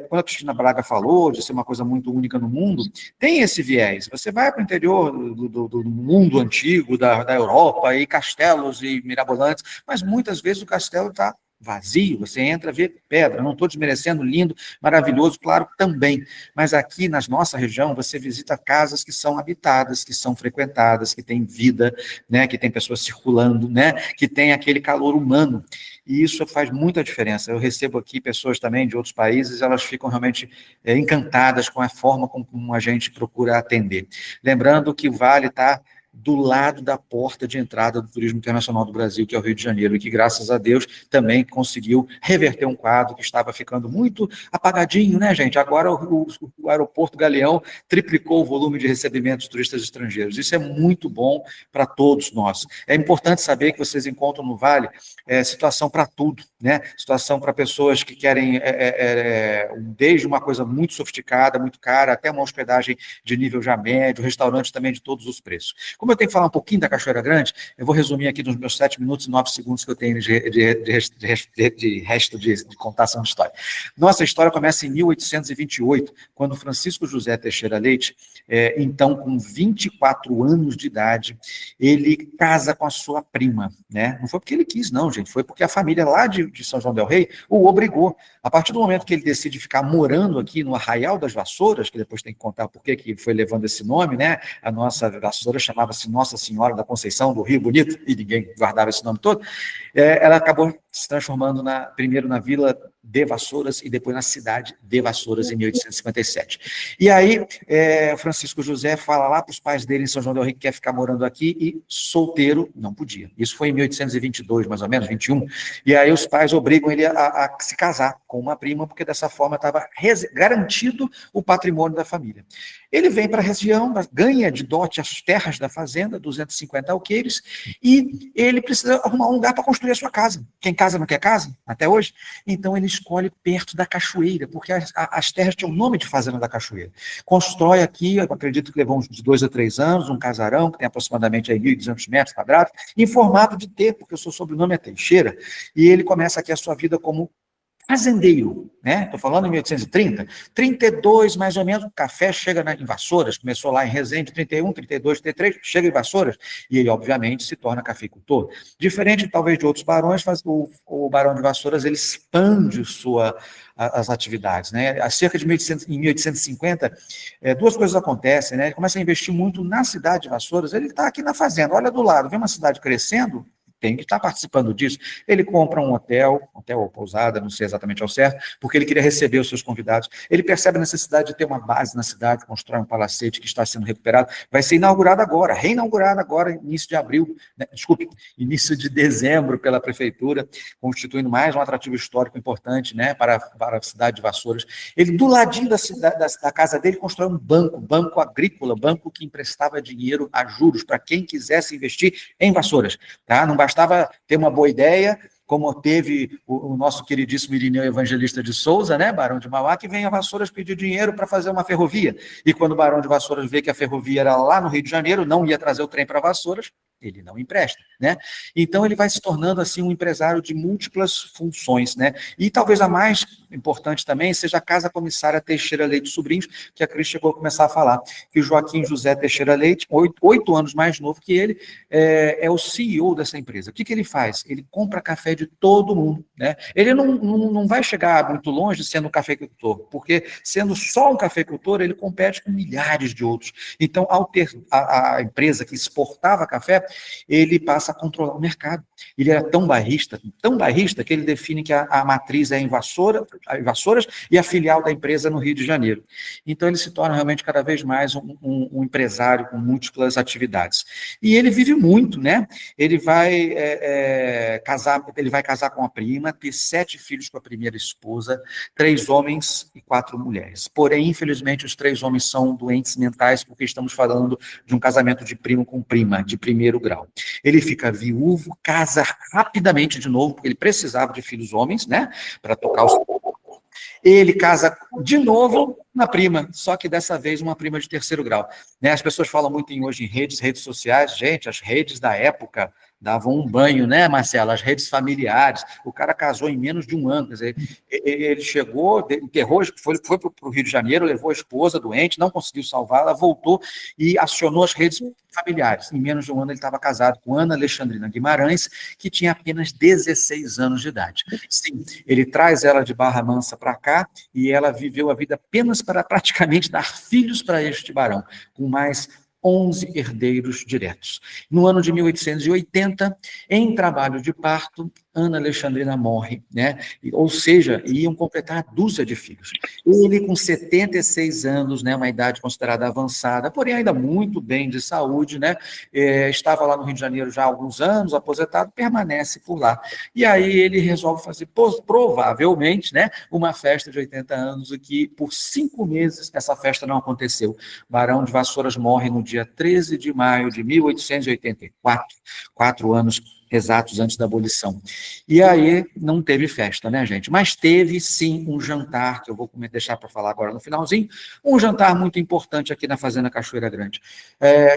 Quando a Cristina Braga falou de ser uma coisa muito única no mundo, tem esse viés. Você vai para o interior do mundo antigo, da Europa, e castelos e mirabolantes, mas muitas vezes o castelo está vazio, você entra, vê pedra, não estou desmerecendo, lindo, maravilhoso, claro, também, mas aqui na nossa região você visita casas que são habitadas, que são frequentadas, que têm vida, né, que tem pessoas circulando, né, que tem aquele calor humano, e isso faz muita diferença. Eu recebo aqui pessoas também de outros países, elas ficam realmente encantadas com a forma como a gente procura atender. Lembrando que o Vale está do lado da porta de entrada do turismo internacional do Brasil, que é o Rio de Janeiro, e que, graças a Deus, também conseguiu reverter um quadro que estava ficando muito apagadinho, né, gente? Agora o aeroporto Galeão triplicou o volume de recebimento de turistas estrangeiros. Isso é muito bom para todos nós. É importante saber que vocês encontram no Vale situação para tudo, né? Situação para pessoas que querem desde uma coisa muito sofisticada, muito cara, até uma hospedagem de nível já médio, restaurante também de todos os preços. Como Como eu tenho que falar um pouquinho da Cachoeira Grande, eu vou resumir aqui nos meus 7 minutos e 9 segundos que eu tenho de resto de contação de história. Nossa história começa em 1828, quando Francisco José Teixeira Leite, então com 24 anos de idade, ele casa com a sua prima, né? Não foi porque ele quis, não, gente, foi porque a família lá de São João del Rei o obrigou. A partir do momento que ele decide ficar morando aqui no Arraial das Vassouras, que depois tem que contar por que foi levando esse nome, né? A nossa vassoura chamava-se Nossa Senhora da Conceição do Rio Bonito, e ninguém guardava esse nome todo, ela acabou se transformando primeiro na Vila de Vassouras e depois na cidade de Vassouras, em 1857. E aí, Francisco José fala lá para os pais dele em São João del Rei que quer ficar morando aqui e solteiro não podia. Isso foi em 1822, mais ou menos, 21. E aí os pais obrigam ele a se casar com uma prima, porque dessa forma estava garantido o patrimônio da família. Ele vem para a região, ganha de dote as terras da fazenda, 250 alqueires, e ele precisa arrumar um lugar para construir a sua casa. Quem casa não quer casa, até hoje. Então ele escolhe perto da cachoeira, porque as terras tinham o nome de Fazenda da Cachoeira. Constrói aqui, eu acredito que levou uns 2 a 3 anos, um casarão que tem aproximadamente 1.200 metros quadrados, em formato de T, porque o seu sobrenome é Teixeira, e ele começa aqui a sua vida como fazendeiro, né? Estou falando em 1830, 32 mais ou menos, o café chega em Vassouras, começou lá em Resende, 31, 32, 33, chega em Vassouras, e ele, obviamente, se torna cafeicultor. Diferente, talvez, de outros barões, o barão de Vassouras, ele expande as atividades, né? Cerca de 1850, duas coisas acontecem, né? Ele começa a investir muito na cidade de Vassouras, ele está aqui na fazenda, olha do lado, vê uma cidade crescendo, tem que estar participando disso. Ele compra um hotel ou pousada, não sei exatamente ao certo, porque ele queria receber os seus convidados. Ele percebe a necessidade de ter uma base na cidade, constrói um palacete que está sendo recuperado, vai ser inaugurado agora, reinaugurado agora, início de abril, né? Desculpe, início de dezembro pela prefeitura, constituindo mais um atrativo histórico importante, né, para a cidade de Vassouras. Ele, do ladinho da casa dele, constrói um banco agrícola, banco que emprestava dinheiro a juros para quem quisesse investir em Vassouras, tá? Não bastava ter uma boa ideia, como teve o nosso queridíssimo Irineu Evangelista de Souza, né, Barão de Mauá, que vem a Vassouras pedir dinheiro para fazer uma ferrovia. E quando o Barão de Vassouras vê que a ferrovia era lá no Rio de Janeiro, não ia trazer o trem para Vassouras, ele não empresta, né? Então ele vai se tornando assim um empresário de múltiplas funções, né? E talvez a mais importante também seja a Casa Comissária Teixeira Leite Sobrinhos, que a Cris chegou a começar a falar, que o Joaquim José Teixeira Leite, 8 anos mais novo que ele, é o CEO dessa empresa. O que ele faz? Ele compra café de todo mundo, né? Ele não vai chegar muito longe sendo um cafeicultor, porque sendo só um cafeicultor, ele compete com milhares de outros. Então, ao ter a empresa que exportava café, ele passa a controlar o mercado. Ele era tão bairrista, que ele define que a matriz é em Vassouras e a filial da empresa no Rio de Janeiro. Então, ele se torna realmente cada vez mais um empresário com múltiplas atividades. E ele vive muito, né? Ele vai casar com a prima, ter 7 filhos com a primeira esposa, 3 homens e 4 mulheres. Porém, infelizmente, os 3 homens são doentes mentais, porque estamos falando de um casamento de primo com prima, de primeiro grau. Ele fica viúvo, casa rapidamente de novo, porque ele precisava de filhos homens, né, para tocar os... Ele casa de novo na prima, só que dessa vez uma prima de terceiro grau, né? As pessoas falam muito hoje em redes sociais, gente, as redes da época davam um banho, né, Marcelo? As redes familiares. O cara casou em menos de um ano. Quer dizer, ele chegou, enterrou, foi para o Rio de Janeiro, levou a esposa doente, não conseguiu salvá-la, voltou e acionou as redes familiares. Em menos de um ano ele estava casado com Ana Alexandrina Guimarães, que tinha apenas 16 anos de idade. Sim, ele traz ela de Barra Mansa para cá e ela viveu a vida apenas para praticamente dar filhos para este barão, com mais 11 herdeiros diretos. No ano de 1880, em trabalho de parto, Ana Alexandrina morre, né? Ou seja, iam completar a dúzia de filhos. Ele, com 76 anos, né, uma idade considerada avançada, porém ainda muito bem de saúde, né? Estava lá no Rio de Janeiro já há alguns anos, aposentado, permanece por lá. E aí ele resolve fazer, provavelmente, né, uma festa de 80 anos, e que por 5 meses essa festa não aconteceu. Barão de Vassouras morre no dia 13 de maio de 1884, 4 anos exatos antes da abolição. E aí não teve festa, né, gente? Mas teve, sim, um jantar, que eu vou deixar para falar agora no finalzinho, um jantar muito importante aqui na Fazenda Cachoeira Grande.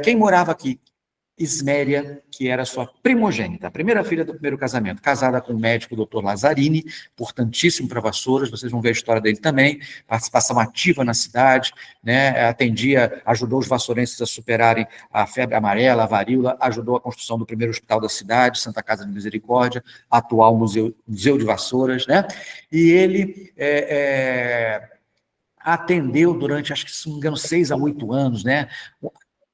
Quem morava aqui Isméria, que era sua primogênita, a primeira filha do primeiro casamento, casada com o médico Dr. Lazzarini, importantíssimo para Vassouras, vocês vão ver a história dele também, participação ativa na cidade, né, ajudou os vassourenses a superarem a febre amarela, a varíola, ajudou a construção do primeiro hospital da cidade, Santa Casa de Misericórdia, atual Museu de Vassouras, né, e ele atendeu durante, acho que se não me engano, 6 a 8 anos, né,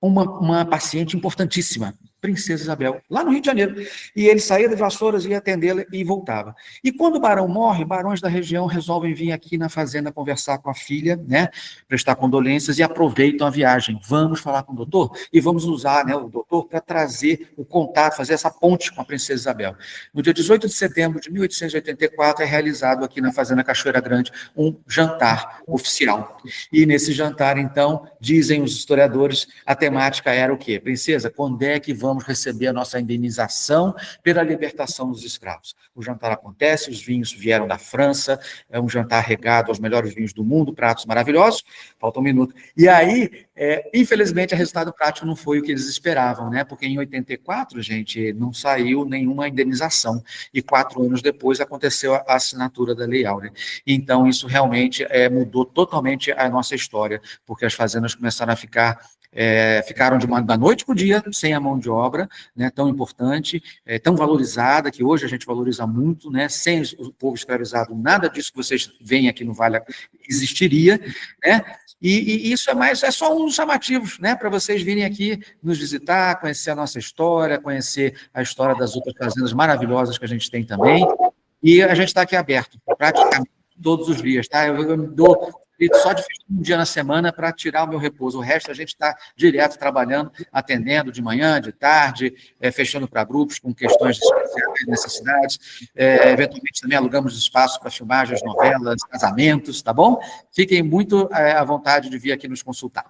uma paciente importantíssima, Princesa Isabel, lá no Rio de Janeiro. E ele saía de Vassouras, ia atendê-la e voltava. E quando o barão morre, barões da região resolvem vir aqui na fazenda conversar com a filha, né, prestar condolências e aproveitam a viagem. Vamos falar com o doutor e vamos usar, né, o doutor para trazer o contato, fazer essa ponte com a Princesa Isabel. No dia 18 de setembro de 1884 é realizado aqui na Fazenda Cachoeira Grande um jantar oficial. E nesse jantar, então, dizem os historiadores, a temática era o quê? Princesa, quando é que vamos receber a nossa indenização pela libertação dos escravos? O jantar acontece, os vinhos vieram da França, é um jantar regado aos melhores vinhos do mundo, pratos maravilhosos, falta um minuto. E aí, infelizmente, o resultado prático não foi o que eles esperavam, né? Porque em 84, gente, não saiu nenhuma indenização, e 4 anos depois aconteceu a assinatura da Lei Áurea. Então, isso realmente mudou totalmente a nossa história, porque as fazendas começaram a ficaram da noite para o dia sem a mão de obra, né, tão importante, tão valorizada, que hoje a gente valoriza muito, né, sem o povo escravizado, nada disso que vocês veem aqui no Vale existiria, né, e isso é só um dos chamativos, né, para vocês virem aqui nos visitar, conhecer a nossa história, conhecer a história das outras fazendas maravilhosas que a gente tem também, e a gente está aqui aberto, praticamente todos os dias, tá? Eu me dou só de um dia na semana para tirar o meu repouso. O resto a gente está direto trabalhando, atendendo de manhã, de tarde, fechando para grupos com questões de necessidades. Eventualmente também alugamos espaço para filmagens, novelas, casamentos, tá bom? Fiquem muito à vontade de vir aqui nos consultar.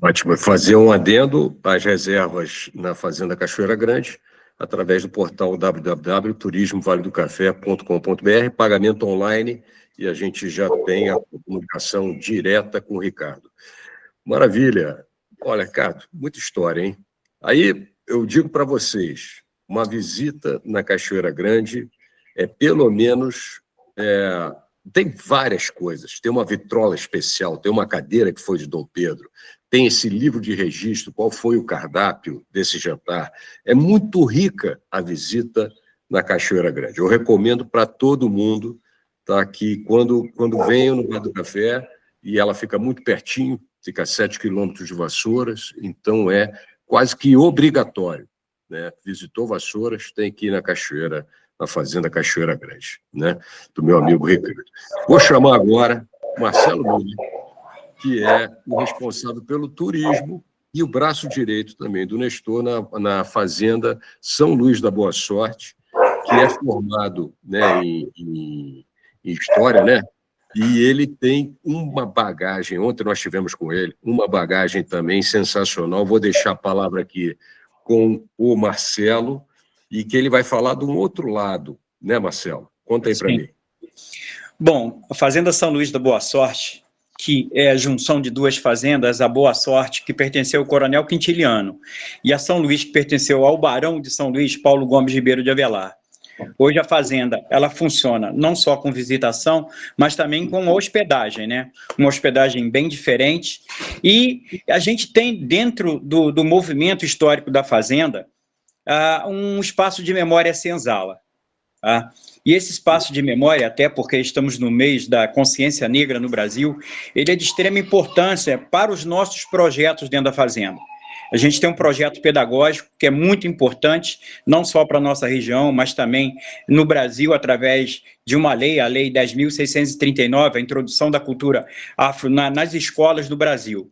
Ótimo. Fazer um adendo às reservas na Fazenda Cachoeira Grande, através do portal www.turismovaledocafé.com.br, pagamento online, e a gente já tem a comunicação direta com o Ricardo. Maravilha. Olha, Ricardo, muita história, hein? Aí eu digo para vocês, uma visita na Cachoeira Grande pelo menos, tem várias coisas. Tem uma vitrola especial, tem uma cadeira que foi de Dom Pedro, tem esse livro de registro, qual foi o cardápio desse jantar. É muito rica a visita na Cachoeira Grande. Eu recomendo para todo mundo, tá, que quando venham no Bar do Café, e ela fica muito pertinho, fica a 7 quilômetros de Vassouras, então é quase que obrigatório, né? Visitou Vassouras, tem que ir na Cachoeira, na Fazenda Cachoeira Grande, né? Do meu amigo Ricardo. Vou chamar agora Marcelo Miller, que é o responsável pelo turismo e o braço direito também do Nestor na Fazenda São Luís da Boa Sorte, que é formado, né, em História, né? E ele tem uma bagagem, ontem nós tivemos com ele, uma bagagem também sensacional. Vou deixar a palavra aqui com o Marcelo, e que ele vai falar de um outro lado, né, Marcelo? Conta aí para mim. Bom, a Fazenda São Luís da Boa Sorte, que é a junção de duas fazendas, a Boa Sorte, que pertenceu ao Coronel Quintiliano, e a São Luís, que pertenceu ao Barão de São Luís, Paulo Gomes Ribeiro de Avelar. Hoje a fazenda, ela funciona não só com visitação, mas também com hospedagem, né? Uma hospedagem bem diferente. E a gente tem dentro do movimento histórico da fazenda um espaço de memória senzala. Tá? E esse espaço de memória, até porque estamos no mês da consciência negra no Brasil, ele é de extrema importância para os nossos projetos dentro da fazenda. A gente tem um projeto pedagógico que é muito importante, não só para a nossa região, mas também no Brasil, através de uma lei, a Lei 10.639, a introdução da cultura afro nas escolas do Brasil.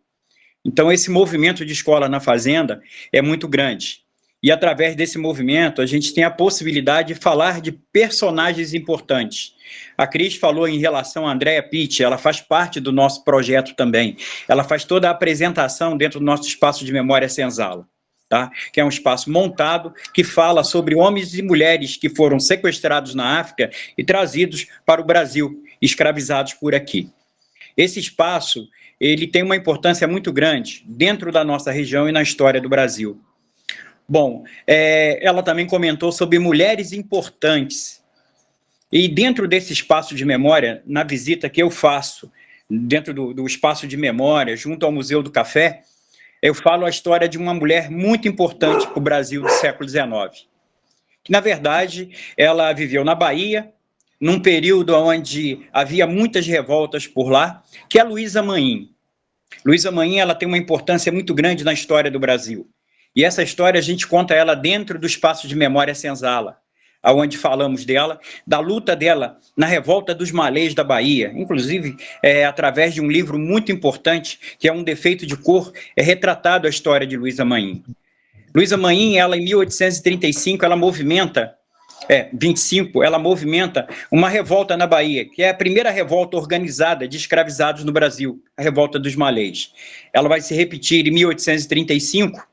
Então, esse movimento de escola na fazenda é muito grande. E, através desse movimento, a gente tem a possibilidade de falar de personagens importantes. A Cris falou em relação a Andréa Pitt, ela faz parte do nosso projeto também. Ela faz toda a apresentação dentro do nosso espaço de memória senzala, tá? Que é um espaço montado que fala sobre homens e mulheres que foram sequestrados na África e trazidos para o Brasil, escravizados por aqui. esse espaço ele tem uma importância muito grande dentro da nossa região e na história do Brasil. Bom, ela também comentou sobre mulheres importantes. E dentro desse espaço de memória, na visita que eu faço, dentro do espaço de memória, junto ao Museu do Café, eu falo a história de uma mulher muito importante para o Brasil do século XIX. Que, na verdade, ela viveu na Bahia, num período onde havia muitas revoltas por lá, que é a Luísa Maim. Luísa Maim, ela tem uma importância muito grande na história do Brasil. E essa história a gente conta ela dentro do espaço de memória Senzala, onde falamos dela, da luta dela na revolta dos malês da Bahia, inclusive através de um livro muito importante, que é Um Defeito de Cor, é retratado a história de Luísa Maim. Luísa Maim, ela em 1835, ela movimenta, 25, ela movimenta uma revolta na Bahia, que é a primeira revolta organizada de escravizados no Brasil, a revolta dos malês. Ela vai se repetir em 1835,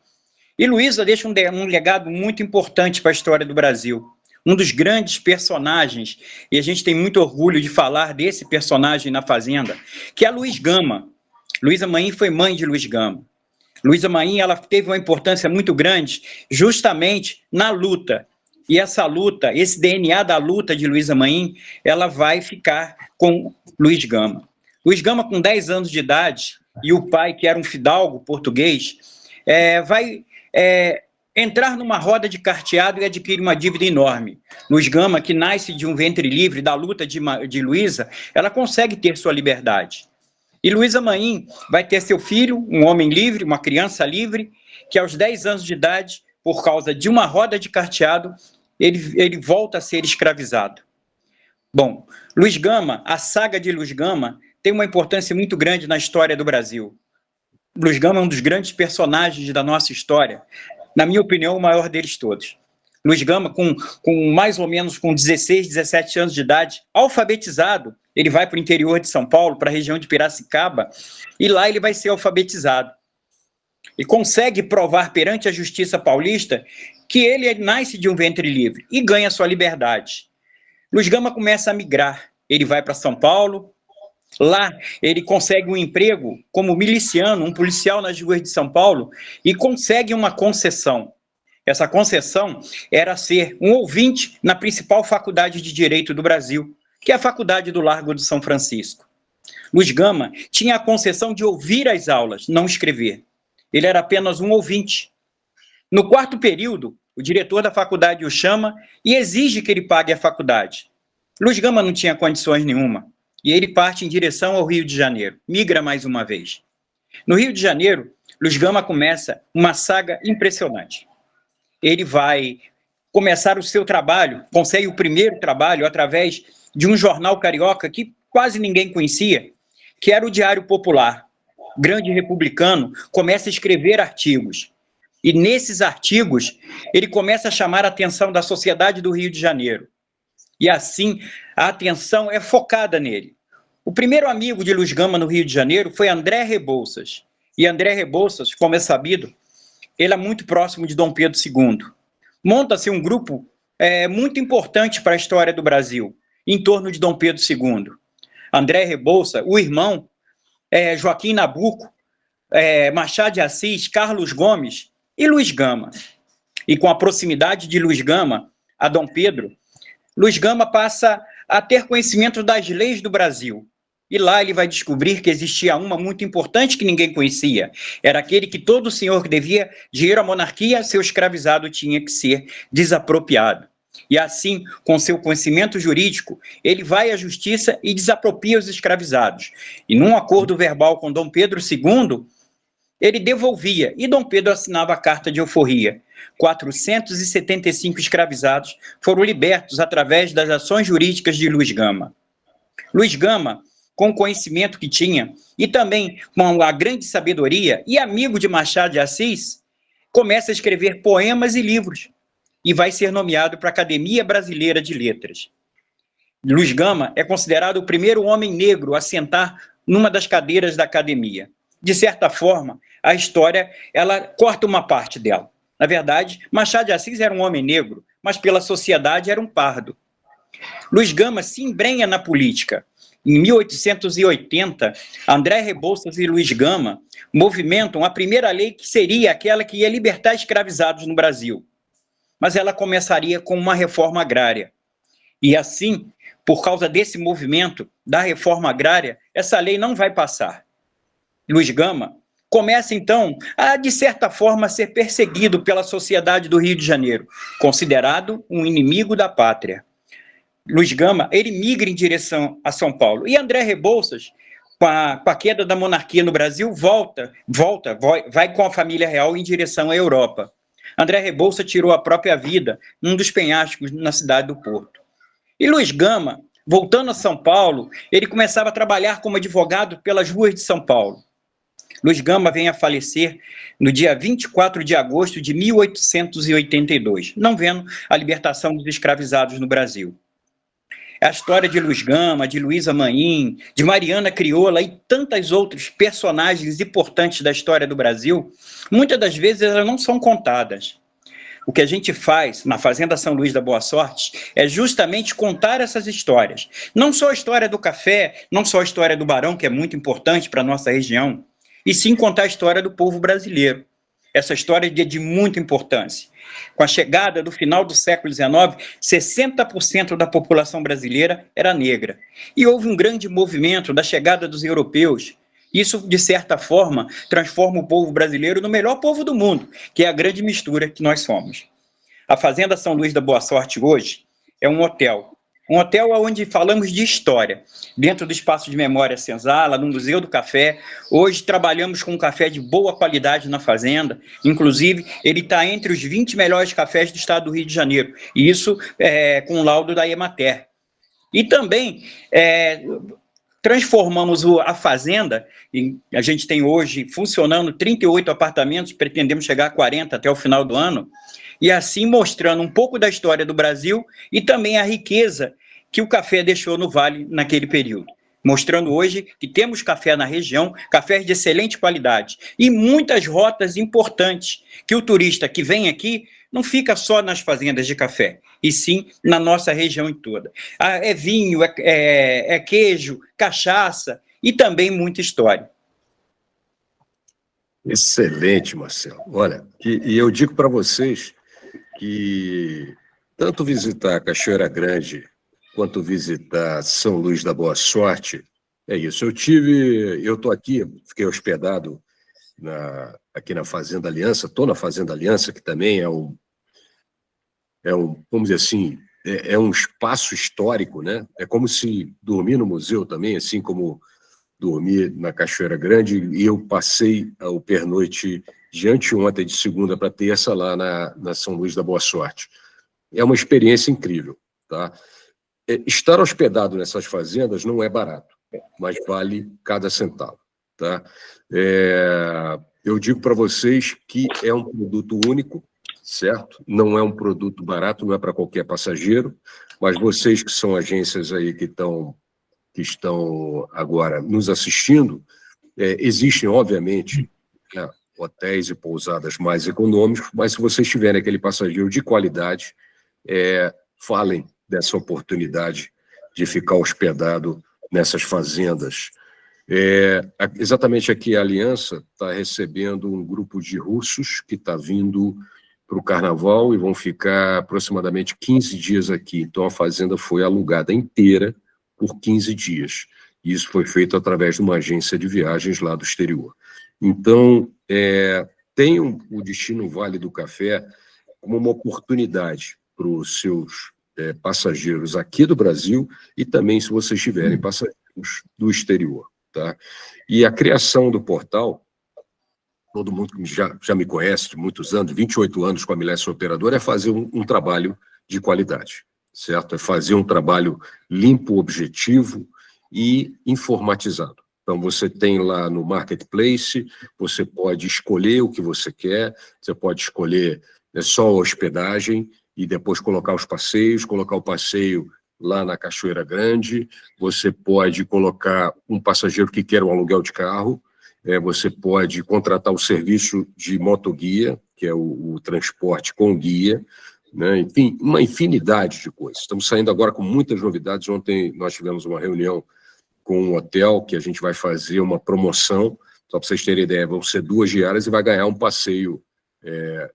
e Luísa deixa um legado muito importante para a história do Brasil. Um dos grandes personagens, e a gente tem muito orgulho de falar desse personagem na Fazenda, que é Luiz Gama. Luísa Maim foi mãe de Luiz Gama. Luísa Maim, ela teve uma importância muito grande justamente na luta. E essa luta, esse DNA da luta de Luísa Maim, ela vai ficar com Luiz Gama. Luiz Gama, com 10 anos de idade, e o pai, que era um fidalgo português, vai entrar numa roda de carteado e adquirir uma dívida enorme. Luiz Gama, que nasce de um ventre livre, da luta de Luísa, ela consegue ter sua liberdade. E Luísa Maim vai ter seu filho, um homem livre, uma criança livre, que aos 10 anos de idade, por causa de uma roda de carteado, ele volta a ser escravizado. Bom, Luiz Gama, a saga de Luiz Gama, tem uma importância muito grande na história do Brasil. Luiz Gama é um dos grandes personagens da nossa história, na minha opinião, o maior deles todos. Luiz Gama, com mais ou menos com 16, 17 anos de idade, alfabetizado, ele vai para o interior de São Paulo, para a região de Piracicaba, e lá ele vai ser alfabetizado. E consegue provar perante a justiça paulista que ele nasce de um ventre livre e ganha sua liberdade. Luiz Gama começa a migrar, ele vai para São Paulo, lá ele consegue um emprego como miliciano, um policial nas ruas de São Paulo, e consegue uma concessão. Essa concessão era ser um ouvinte na principal faculdade de Direito do Brasil, que é a Faculdade do Largo de São Francisco. Luiz Gama tinha a concessão de ouvir as aulas, não escrever. Ele era apenas um ouvinte. No 4º período, o diretor da faculdade o chama e exige que ele pague a faculdade. Luiz Gama não tinha condições nenhuma. E ele parte em direção ao Rio de Janeiro, migra mais uma vez. No Rio de Janeiro, Luiz Gama começa uma saga impressionante. Ele vai começar o seu trabalho, consegue o primeiro trabalho através de um jornal carioca que quase ninguém conhecia, que era o Diário Popular. Grande republicano, começa a escrever artigos. E nesses artigos, ele começa a chamar a atenção da sociedade do Rio de Janeiro. E assim, a atenção é focada nele. O primeiro amigo de Luiz Gama no Rio de Janeiro foi André Rebouças. E André Rebouças, como é sabido, ele é muito próximo de Dom Pedro II. Monta-se um grupo muito importante para a história do Brasil, em torno de Dom Pedro II. André Rebouças, o irmão, Joaquim Nabuco, Machado de Assis, Carlos Gomes e Luiz Gama. E com a proximidade de Luiz Gama a Dom Pedro, Luiz Gama passa a ter conhecimento das leis do Brasil. E lá ele vai descobrir que existia uma muito importante que ninguém conhecia. Era aquele que todo senhor que devia dinheiro à monarquia, seu escravizado tinha que ser desapropriado. E assim, com seu conhecimento jurídico, ele vai à justiça e desapropria os escravizados. E num acordo verbal com Dom Pedro II, ele devolvia, e Dom Pedro assinava a carta de alforria. 475 escravizados foram libertos através das ações jurídicas de Luiz Gama. Luiz Gama, com o conhecimento que tinha, e também com a grande sabedoria, e amigo de Machado de Assis, começa a escrever poemas e livros, e vai ser nomeado para a Academia Brasileira de Letras. Luiz Gama é considerado o primeiro homem negro a sentar numa das cadeiras da academia. De certa forma, a história, ela corta uma parte dela. Na verdade, Machado de Assis era um homem negro, mas pela sociedade era um pardo. Luiz Gama se embrenha na política. em 1880, André Rebouças e Luiz Gama movimentam a primeira lei que seria aquela que ia libertar escravizados no Brasil. Mas ela começaria com uma reforma agrária. E assim, por causa desse movimento da reforma agrária, essa lei não vai passar. Luiz Gama começa, então, a, de certa forma, ser perseguido pela sociedade do Rio de Janeiro, considerado um inimigo da pátria. Luiz Gama, ele migra em direção a São Paulo. E André Rebouças, com a queda da monarquia no Brasil, vai com a família real em direção à Europa. André Rebouças tirou a própria vida num dos penhascos na cidade do Porto. E Luiz Gama, voltando a São Paulo, ele começava a trabalhar como advogado pelas ruas de São Paulo. Luiz Gama vem a falecer no dia 24 de agosto de 1882, não vendo a libertação dos escravizados no Brasil. A história de Luiz Gama, de Luísa Maim, de Mariana Crioula e tantos outros personagens importantes da história do Brasil, muitas das vezes elas não são contadas. O que a gente faz na Fazenda São Luís da Boa Sorte é justamente contar essas histórias. Não só a história do café, não só a história do Barão, que é muito importante para a nossa região, e sim contar a história do povo brasileiro. Essa história é de muita importância. Com a chegada do final do século XIX, 60% da população brasileira era negra. E houve um grande movimento da chegada dos europeus. Isso, de certa forma, transforma o povo brasileiro no melhor povo do mundo, que é a grande mistura que nós somos. A Fazenda São Luís da Boa Sorte hoje é um hotel. Um hotel onde falamos de história. Dentro do Espaço de Memória Senzala, no Museu do Café. Hoje trabalhamos com um café de boa qualidade na fazenda. Inclusive, ele está entre os 20 melhores cafés do estado do Rio de Janeiro. E isso com o laudo da Emater. E também transformamos a fazenda, e a gente tem hoje funcionando 38 apartamentos, pretendemos chegar a 40 até o final do ano, e assim mostrando um pouco da história do Brasil e também a riqueza que o café deixou no Vale naquele período. Mostrando hoje que temos café na região, cafés de excelente qualidade e muitas rotas importantes, que o turista que vem aqui não fica só nas fazendas de café, e sim na nossa região em toda. É vinho, é queijo, cachaça e também muita história. Excelente, Marcelo. Olha, e eu digo para vocês que tanto visitar a Cachoeira Grande quanto visitar São Luís da Boa Sorte, é isso. Eu estou aqui, fiquei hospedado aqui na Fazenda Aliança, estou na Fazenda Aliança, que também é um, vamos dizer assim, é um espaço histórico, né? É como se dormir no museu também, assim como dormir na Cachoeira Grande, e eu passei o pernoite de anteontem, de segunda para terça, lá na São Luís da Boa Sorte. É uma experiência incrível, tá? Estar hospedado nessas fazendas não é barato, mas vale cada centavo, tá? Eu digo para vocês que é um produto único, certo? Não é um produto barato, não é para qualquer passageiro, mas vocês que são agências aí que estão agora nos assistindo, existem, obviamente, hotéis e pousadas mais econômicos, mas se vocês tiverem aquele passageiro de qualidade, falem dessa oportunidade de ficar hospedado nessas fazendas. Exatamente aqui a Aliança está recebendo um grupo de russos que está vindo para o Carnaval e vão ficar aproximadamente 15 dias aqui. Então a fazenda foi alugada inteira por 15 dias. Isso foi feito através de uma agência de viagens lá do exterior. Então, tem o destino Vale do Café como uma oportunidade para os seus passageiros aqui do Brasil e também se vocês tiverem passageiros do exterior, tá? E a criação do portal, todo mundo que já me conhece de muitos anos, 28 anos com a Milésio Operadora, é fazer um trabalho de qualidade, certo? É fazer um trabalho limpo, objetivo e informatizado. Então, você tem lá no Marketplace, você pode escolher o que você quer, você pode escolher só a hospedagem e depois colocar os passeios, colocar o passeio lá na Cachoeira Grande, você pode colocar um passageiro que quer um aluguel de carro, você pode contratar o serviço de motoguia, que é o transporte com guia, né? Enfim, uma infinidade de coisas. Estamos saindo agora com muitas novidades. Ontem nós tivemos uma reunião com um hotel que a gente vai fazer uma promoção, só para vocês terem ideia, vão ser 2 diárias e vai ganhar um passeio,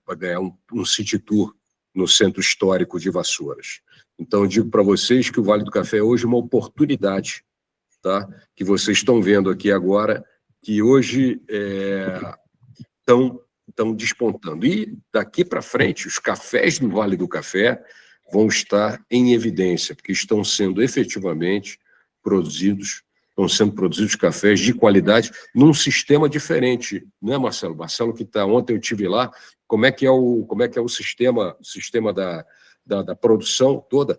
vai ganhar um city tour no Centro Histórico de Vassouras. Então, eu digo para vocês que o Vale do Café é hoje uma oportunidade, tá? Que vocês estão vendo aqui agora, que hoje estão despontando. E daqui para frente, os cafés do Vale do Café vão estar em evidência, porque estão sendo efetivamente estão sendo produzidos cafés de qualidade num sistema diferente, não é, Marcelo? Marcelo que está, ontem eu estive lá, como é que é o sistema da produção toda?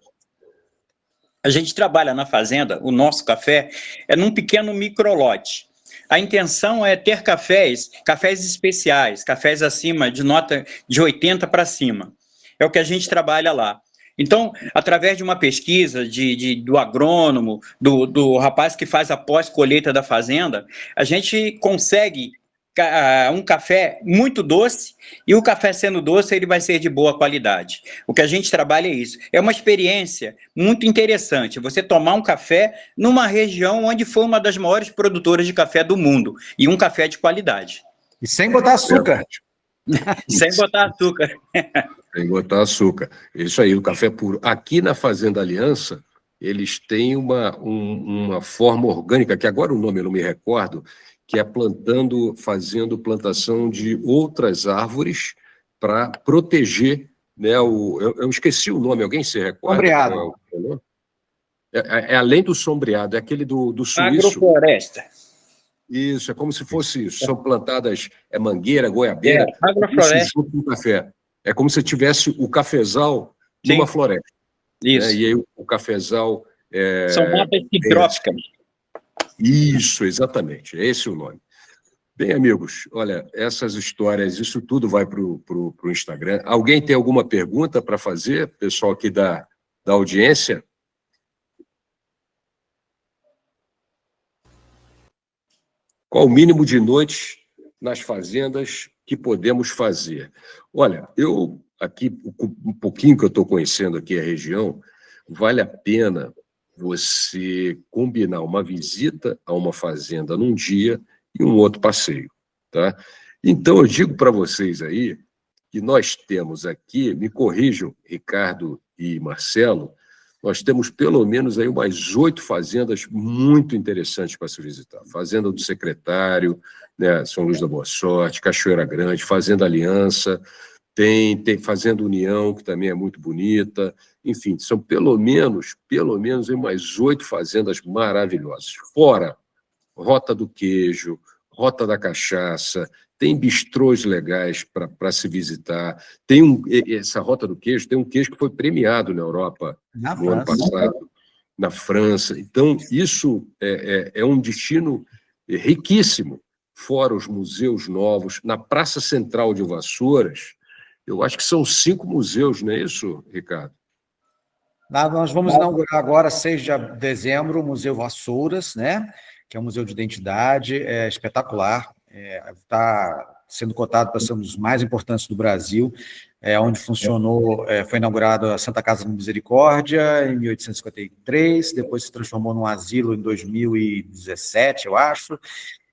A gente trabalha na fazenda, o nosso café é num pequeno microlote. A intenção é ter cafés especiais, cafés acima de nota de 80 para cima. É o que a gente trabalha lá. Então, através de uma pesquisa do agrônomo, do rapaz que faz a pós-colheita da fazenda, a gente consegue um café muito doce, e o café sendo doce, ele vai ser de boa qualidade. O que a gente trabalha é isso. É uma experiência muito interessante, você tomar um café numa região onde foi uma das maiores produtoras de café do mundo, e um café de qualidade. E sem botar açúcar. Sem botar açúcar. Sem botar açúcar. Isso aí, o café puro. Aqui na Fazenda Aliança, eles têm uma forma orgânica, que agora o nome eu não me recordo, que é fazendo plantação de outras árvores para proteger, né, eu esqueci o nome, alguém se recorda? Sombreado. É além do sombreado, é aquele do suíço. Agrofloresta. Isso, é como se fosse isso. São plantadas mangueira, goiabeira, agrofloresta. Junto com café. É como se tivesse o cafezal numa floresta. Isso. Né? E aí o cafezal... São matas citróficas. Isso, exatamente. É esse o nome. Bem, amigos, olha, essas histórias, isso tudo vai para o Instagram. Alguém tem alguma pergunta para fazer, pessoal aqui da audiência? Qual o mínimo de noites nas fazendas que podemos fazer? Olha, eu aqui, um pouquinho que eu estou conhecendo aqui a região, vale a pena você combinar uma visita a uma fazenda num dia e um outro passeio, tá? Então, eu digo para vocês aí que nós temos aqui, me corrijam, Ricardo e Marcelo, nós temos pelo menos aí umas 8 fazendas muito interessantes para se visitar. Fazenda do Secretário, né, São Luís da Boa Sorte, Cachoeira Grande, Fazenda Aliança, tem Fazenda União, que também é muito bonita. Enfim, são pelo menos aí umas 8 fazendas maravilhosas. Fora Rota do Queijo, Rota da Cachaça, tem bistrôs legais para se visitar. Essa Rota do Queijo, tem um queijo que foi premiado na Europa no ano passado, na França. Então, isso é um destino riquíssimo. Fora os museus novos, na Praça Central de Vassouras, eu acho que são 5 museus, não é isso, Ricardo? Nós vamos inaugurar agora, 6 de dezembro, o Museu Vassouras, né? Que é um museu de identidade, espetacular. Está sendo cotado para ser um dos mais importantes do Brasil, onde funcionou, foi inaugurado a Santa Casa de Misericórdia em 1853, depois se transformou num asilo em 2017, eu acho,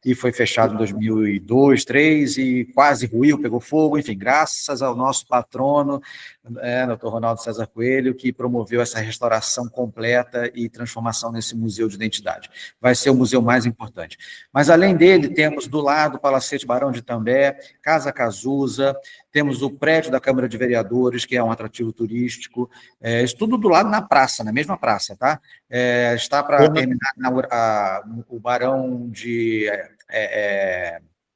e foi fechado em 2002, 2003, e quase ruiu, pegou fogo, enfim, graças ao nosso patrono, Dr. Ronaldo César Coelho, que promoveu essa restauração completa e transformação nesse museu de identidade. Vai ser o museu mais importante. Mas, além dele, temos do lado o Palacete Barão de Itambé, Casa Casusa, temos o prédio da Câmara de Vereadores, que é um atrativo turístico, isso tudo do lado na praça, na mesma praça, tá? Está para terminar o Barão de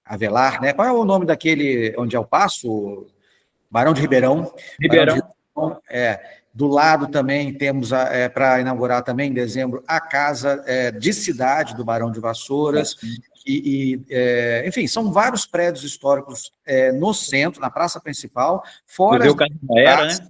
Avelar, né? Qual é o nome daquele onde é o Paço? Barão de Ribeirão. Do lado também temos, para inaugurar também em dezembro, a Casa de Cidade do Barão de Vassouras, enfim, são vários prédios históricos no centro, na praça principal, fora... Museu Casa da Era, né?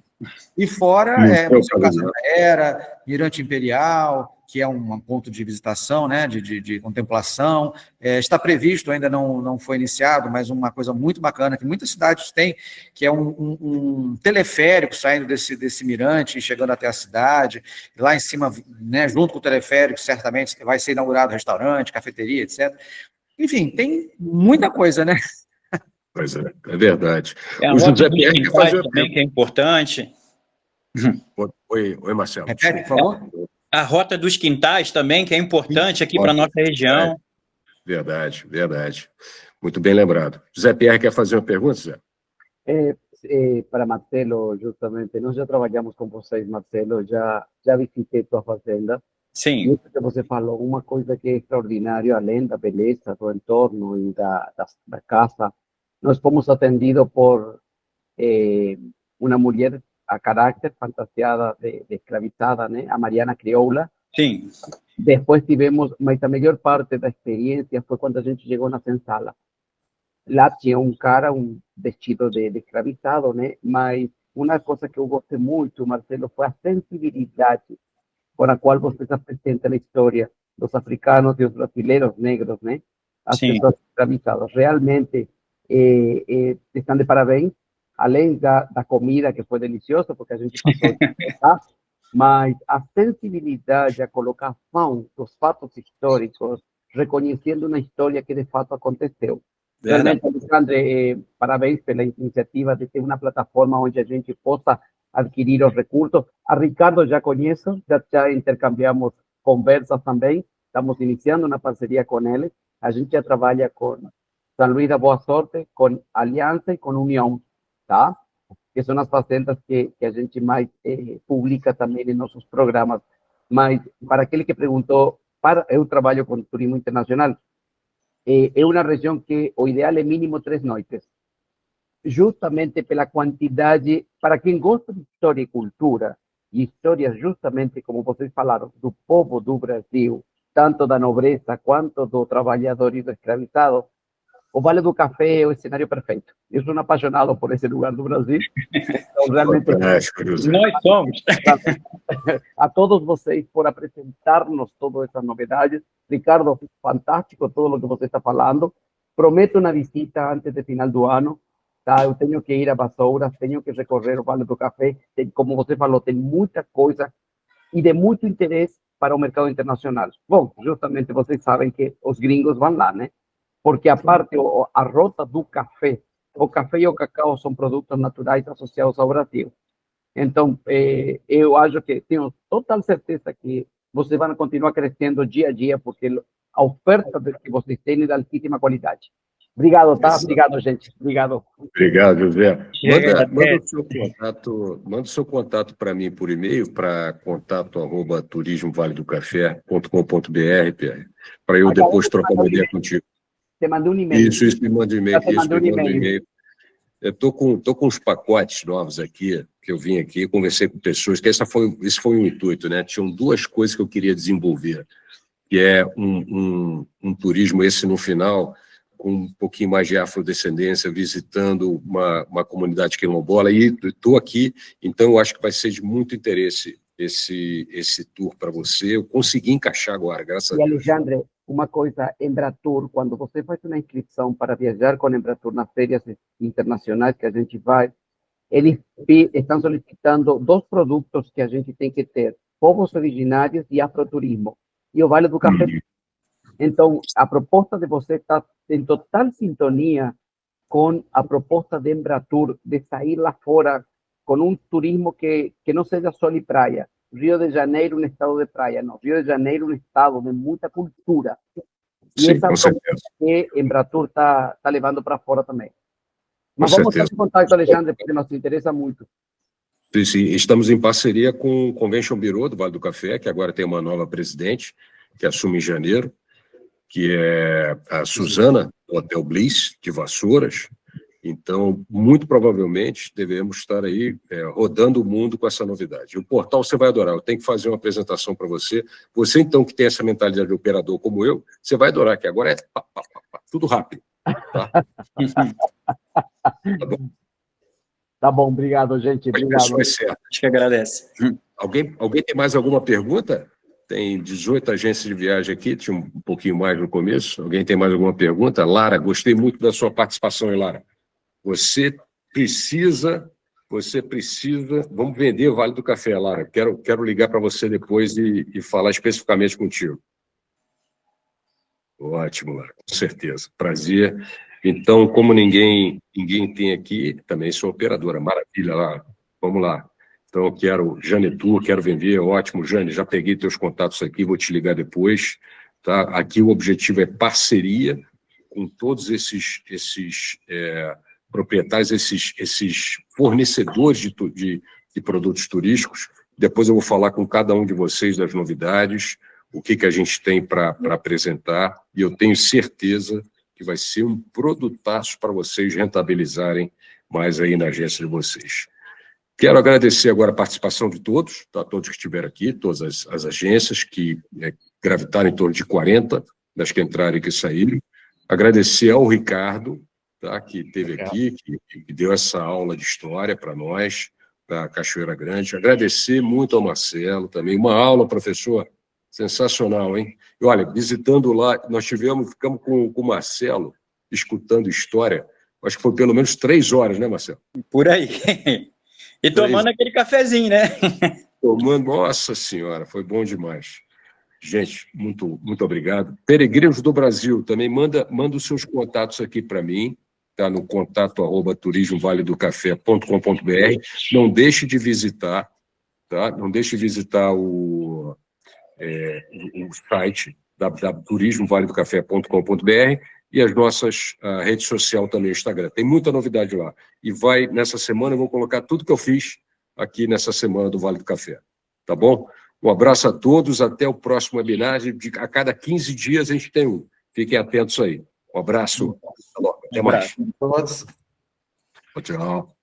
E fora Museu Casa da Era, Mirante Imperial, que é um ponto de visitação, né, de contemplação. Está previsto, ainda não foi iniciado, mas uma coisa muito bacana que muitas cidades têm, que é um teleférico saindo desse mirante e chegando até a cidade. Lá em cima, né, junto com o teleférico, certamente vai ser inaugurado restaurante, cafeteria, etc. Enfim, tem muita coisa, né? Pois é verdade. A O rota José dos Pierre quer quintais fazer uma também, que é importante. Oi, Marcelo. Repete, por favor. A rota dos quintais também, que é importante aqui para a nossa região. Verdade. Muito bem lembrado. José Pierre quer fazer uma pergunta, Zé? Para Marcelo, justamente, nós já trabalhamos com vocês, Marcelo, já visitei tua fazenda. Sim. E isso que você falou, uma coisa que é extraordinária, além da beleza do entorno e da casa, nós fomos atendidos por uma mulher a carácter, fantasiada de escravizada, né? A Mariana Crioula. Sim. Depois tivemos, mas a melhor parte da experiência foi quando a gente chegou na senzala. Lá tinha um cara, um vestido de escravizado, né? Mas uma coisa que eu gostei muito, Marcelo, foi a sensibilidade com a qual você se apresenta na história dos africanos e os brasileiros negros, né? As pessoas escravizadas. Realmente estão de parabéns, além da comida, que foi deliciosa, porque a gente passou, tá? Mas a sensibilidade, a colocação dos fatos históricos, reconhecendo uma história que de fato aconteceu. Realmente, Alexandre, parabéns pela iniciativa de ter uma plataforma onde a gente possa adquirir os recursos. A Ricardo já conheço, já intercambiamos conversas também, estamos iniciando uma parceria com ele. A gente já trabalha com São Luís da Boa Sorte, com Aliança e com União, tá? Que são as fazendas que a gente mais publica também em nossos programas. Mas, para aquele que perguntou, eu trabalho com turismo internacional, é uma região que o ideal é mínimo 3 noites, justamente pela quantidade, para quem gosta de história e cultura, e histórias justamente, como vocês falaram, do povo do Brasil, tanto da nobreza quanto do trabalhador e do escravizado, o Vale do Café é o cenário perfeito. Eu sou um apaixonado por esse lugar do Brasil. Então, realmente, nós somos. A todos vocês por apresentar-nos todas essas novidades. Ricardo, fantástico tudo o que você está falando. Prometo uma visita antes do final do ano. Tá? Eu tenho que ir a Vassouras, tenho que recorrer o Vale do Café. Como você falou, tem muita coisa e de muito interesse para o mercado internacional. Bom, justamente vocês sabem que os gringos vão lá, né? Porque a parte, a rota do café, o café e o cacau são produtos naturais associados ao Brasil. Então, eu acho que tenho total certeza que vocês vão continuar crescendo dia a dia, porque a oferta que vocês têm é de altíssima qualidade. Obrigado, tá? Obrigado, gente. Obrigado. Obrigado, José. Manda o seu contato para mim por e-mail, para contato@turismovale-do-café.com.br, Pierre, para eu depois trocar uma ideia contigo. Te mandei um e-mail. Isso, me manda um e-mail. Eu estou com uns pacotes novos aqui, que eu vim aqui, conversei com pessoas, que esse foi um intuito, né? Tinham 2 coisas que eu queria desenvolver, que é um turismo, esse no final, com um pouquinho mais de afrodescendência, visitando uma comunidade quilombola, e estou aqui, então eu acho que vai ser de muito interesse esse tour para você. Eu consegui encaixar agora, graças a Deus. E, Alexandre, uma coisa, Embratur, quando você faz uma inscrição para viajar com Embratur nas férias internacionais que a gente vai, eles estão solicitando 2 produtos que a gente tem que ter, povos originários e afroturismo, e o Vale do Café. Então, a proposta de você está em total sintonia com a proposta de Embratur, de sair lá fora com um turismo que não seja sol e praia. Rio de Janeiro, um estado de praia, não. Rio de Janeiro, um estado de muita cultura. E Sim, essa com é que Embratur está levando para fora também. Mas Com vamos certeza. ter contato, Alexandre, porque nos interessa muito. Sim, estamos em parceria com o Convention Bureau do Vale do Café, que agora tem uma nova presidente, que assume em janeiro, que é a Suzana, do Hotel Bliss, de Vassouras. Então, muito provavelmente, devemos estar aí rodando o mundo com essa novidade. O portal você vai adorar. Eu tenho que fazer uma apresentação para você. Você, então, que tem essa mentalidade de operador como eu, você vai adorar, que agora é tudo rápido. Tá? Tá bom. Tá bom, obrigado, gente. Obrigado. Acho que agradece. Alguém tem mais alguma pergunta? Tem 18 agências de viagem aqui, tinha um pouquinho mais no começo. Alguém tem mais alguma pergunta? Lara, gostei muito da sua participação, hein, Lara? Você precisa... Vamos vender o Vale do Café, Lara. Quero ligar para você depois e falar especificamente contigo. Ótimo, Lara, com certeza. Prazer. Então, como ninguém tem aqui, também sou operadora. Maravilha, Lara. Vamos lá. Então, eu quero Janetur, quero vender. Ótimo, Jane, já peguei teus contatos aqui, vou te ligar depois. Tá? Aqui o objetivo é parceria com todos esses proprietários, esses fornecedores de produtos turísticos. Depois eu vou falar com cada um de vocês das novidades, o que a gente tem para apresentar, e eu tenho certeza que vai ser um produtaço para vocês rentabilizarem mais aí na agência de vocês. Quero agradecer agora a participação de todos, tá? Todos que estiveram aqui, todas as agências que gravitaram em torno de 40, das que entraram e que saíram. Agradecer ao Ricardo, tá? Que esteve aqui, que deu essa aula de história para nós, da Cachoeira Grande. Agradecer muito ao Marcelo também. Uma aula, professor, sensacional, hein? E olha, visitando lá, ficamos com o Marcelo, escutando história, acho que foi pelo menos 3 horas, né, Marcelo? Por aí. E tomando aquele cafezinho, né? Tomando, nossa senhora, foi bom demais. Gente, muito obrigado. Peregrinos do Brasil, também manda os seus contatos aqui para mim, tá? No contato@turismovaledocafé.com.br. Não deixe de visitar, tá? Não deixe de visitar o site www.turismovaledocafé.com.br e as nossas redes sociais também, Instagram. Tem muita novidade lá. E nessa semana, eu vou colocar tudo que eu fiz aqui nessa semana do Vale do Café. Tá bom? Um abraço a todos, até o próximo webinar. A cada 15 dias a gente tem um. Fiquem atentos aí. Um abraço. Até mais. Todos. Tchau.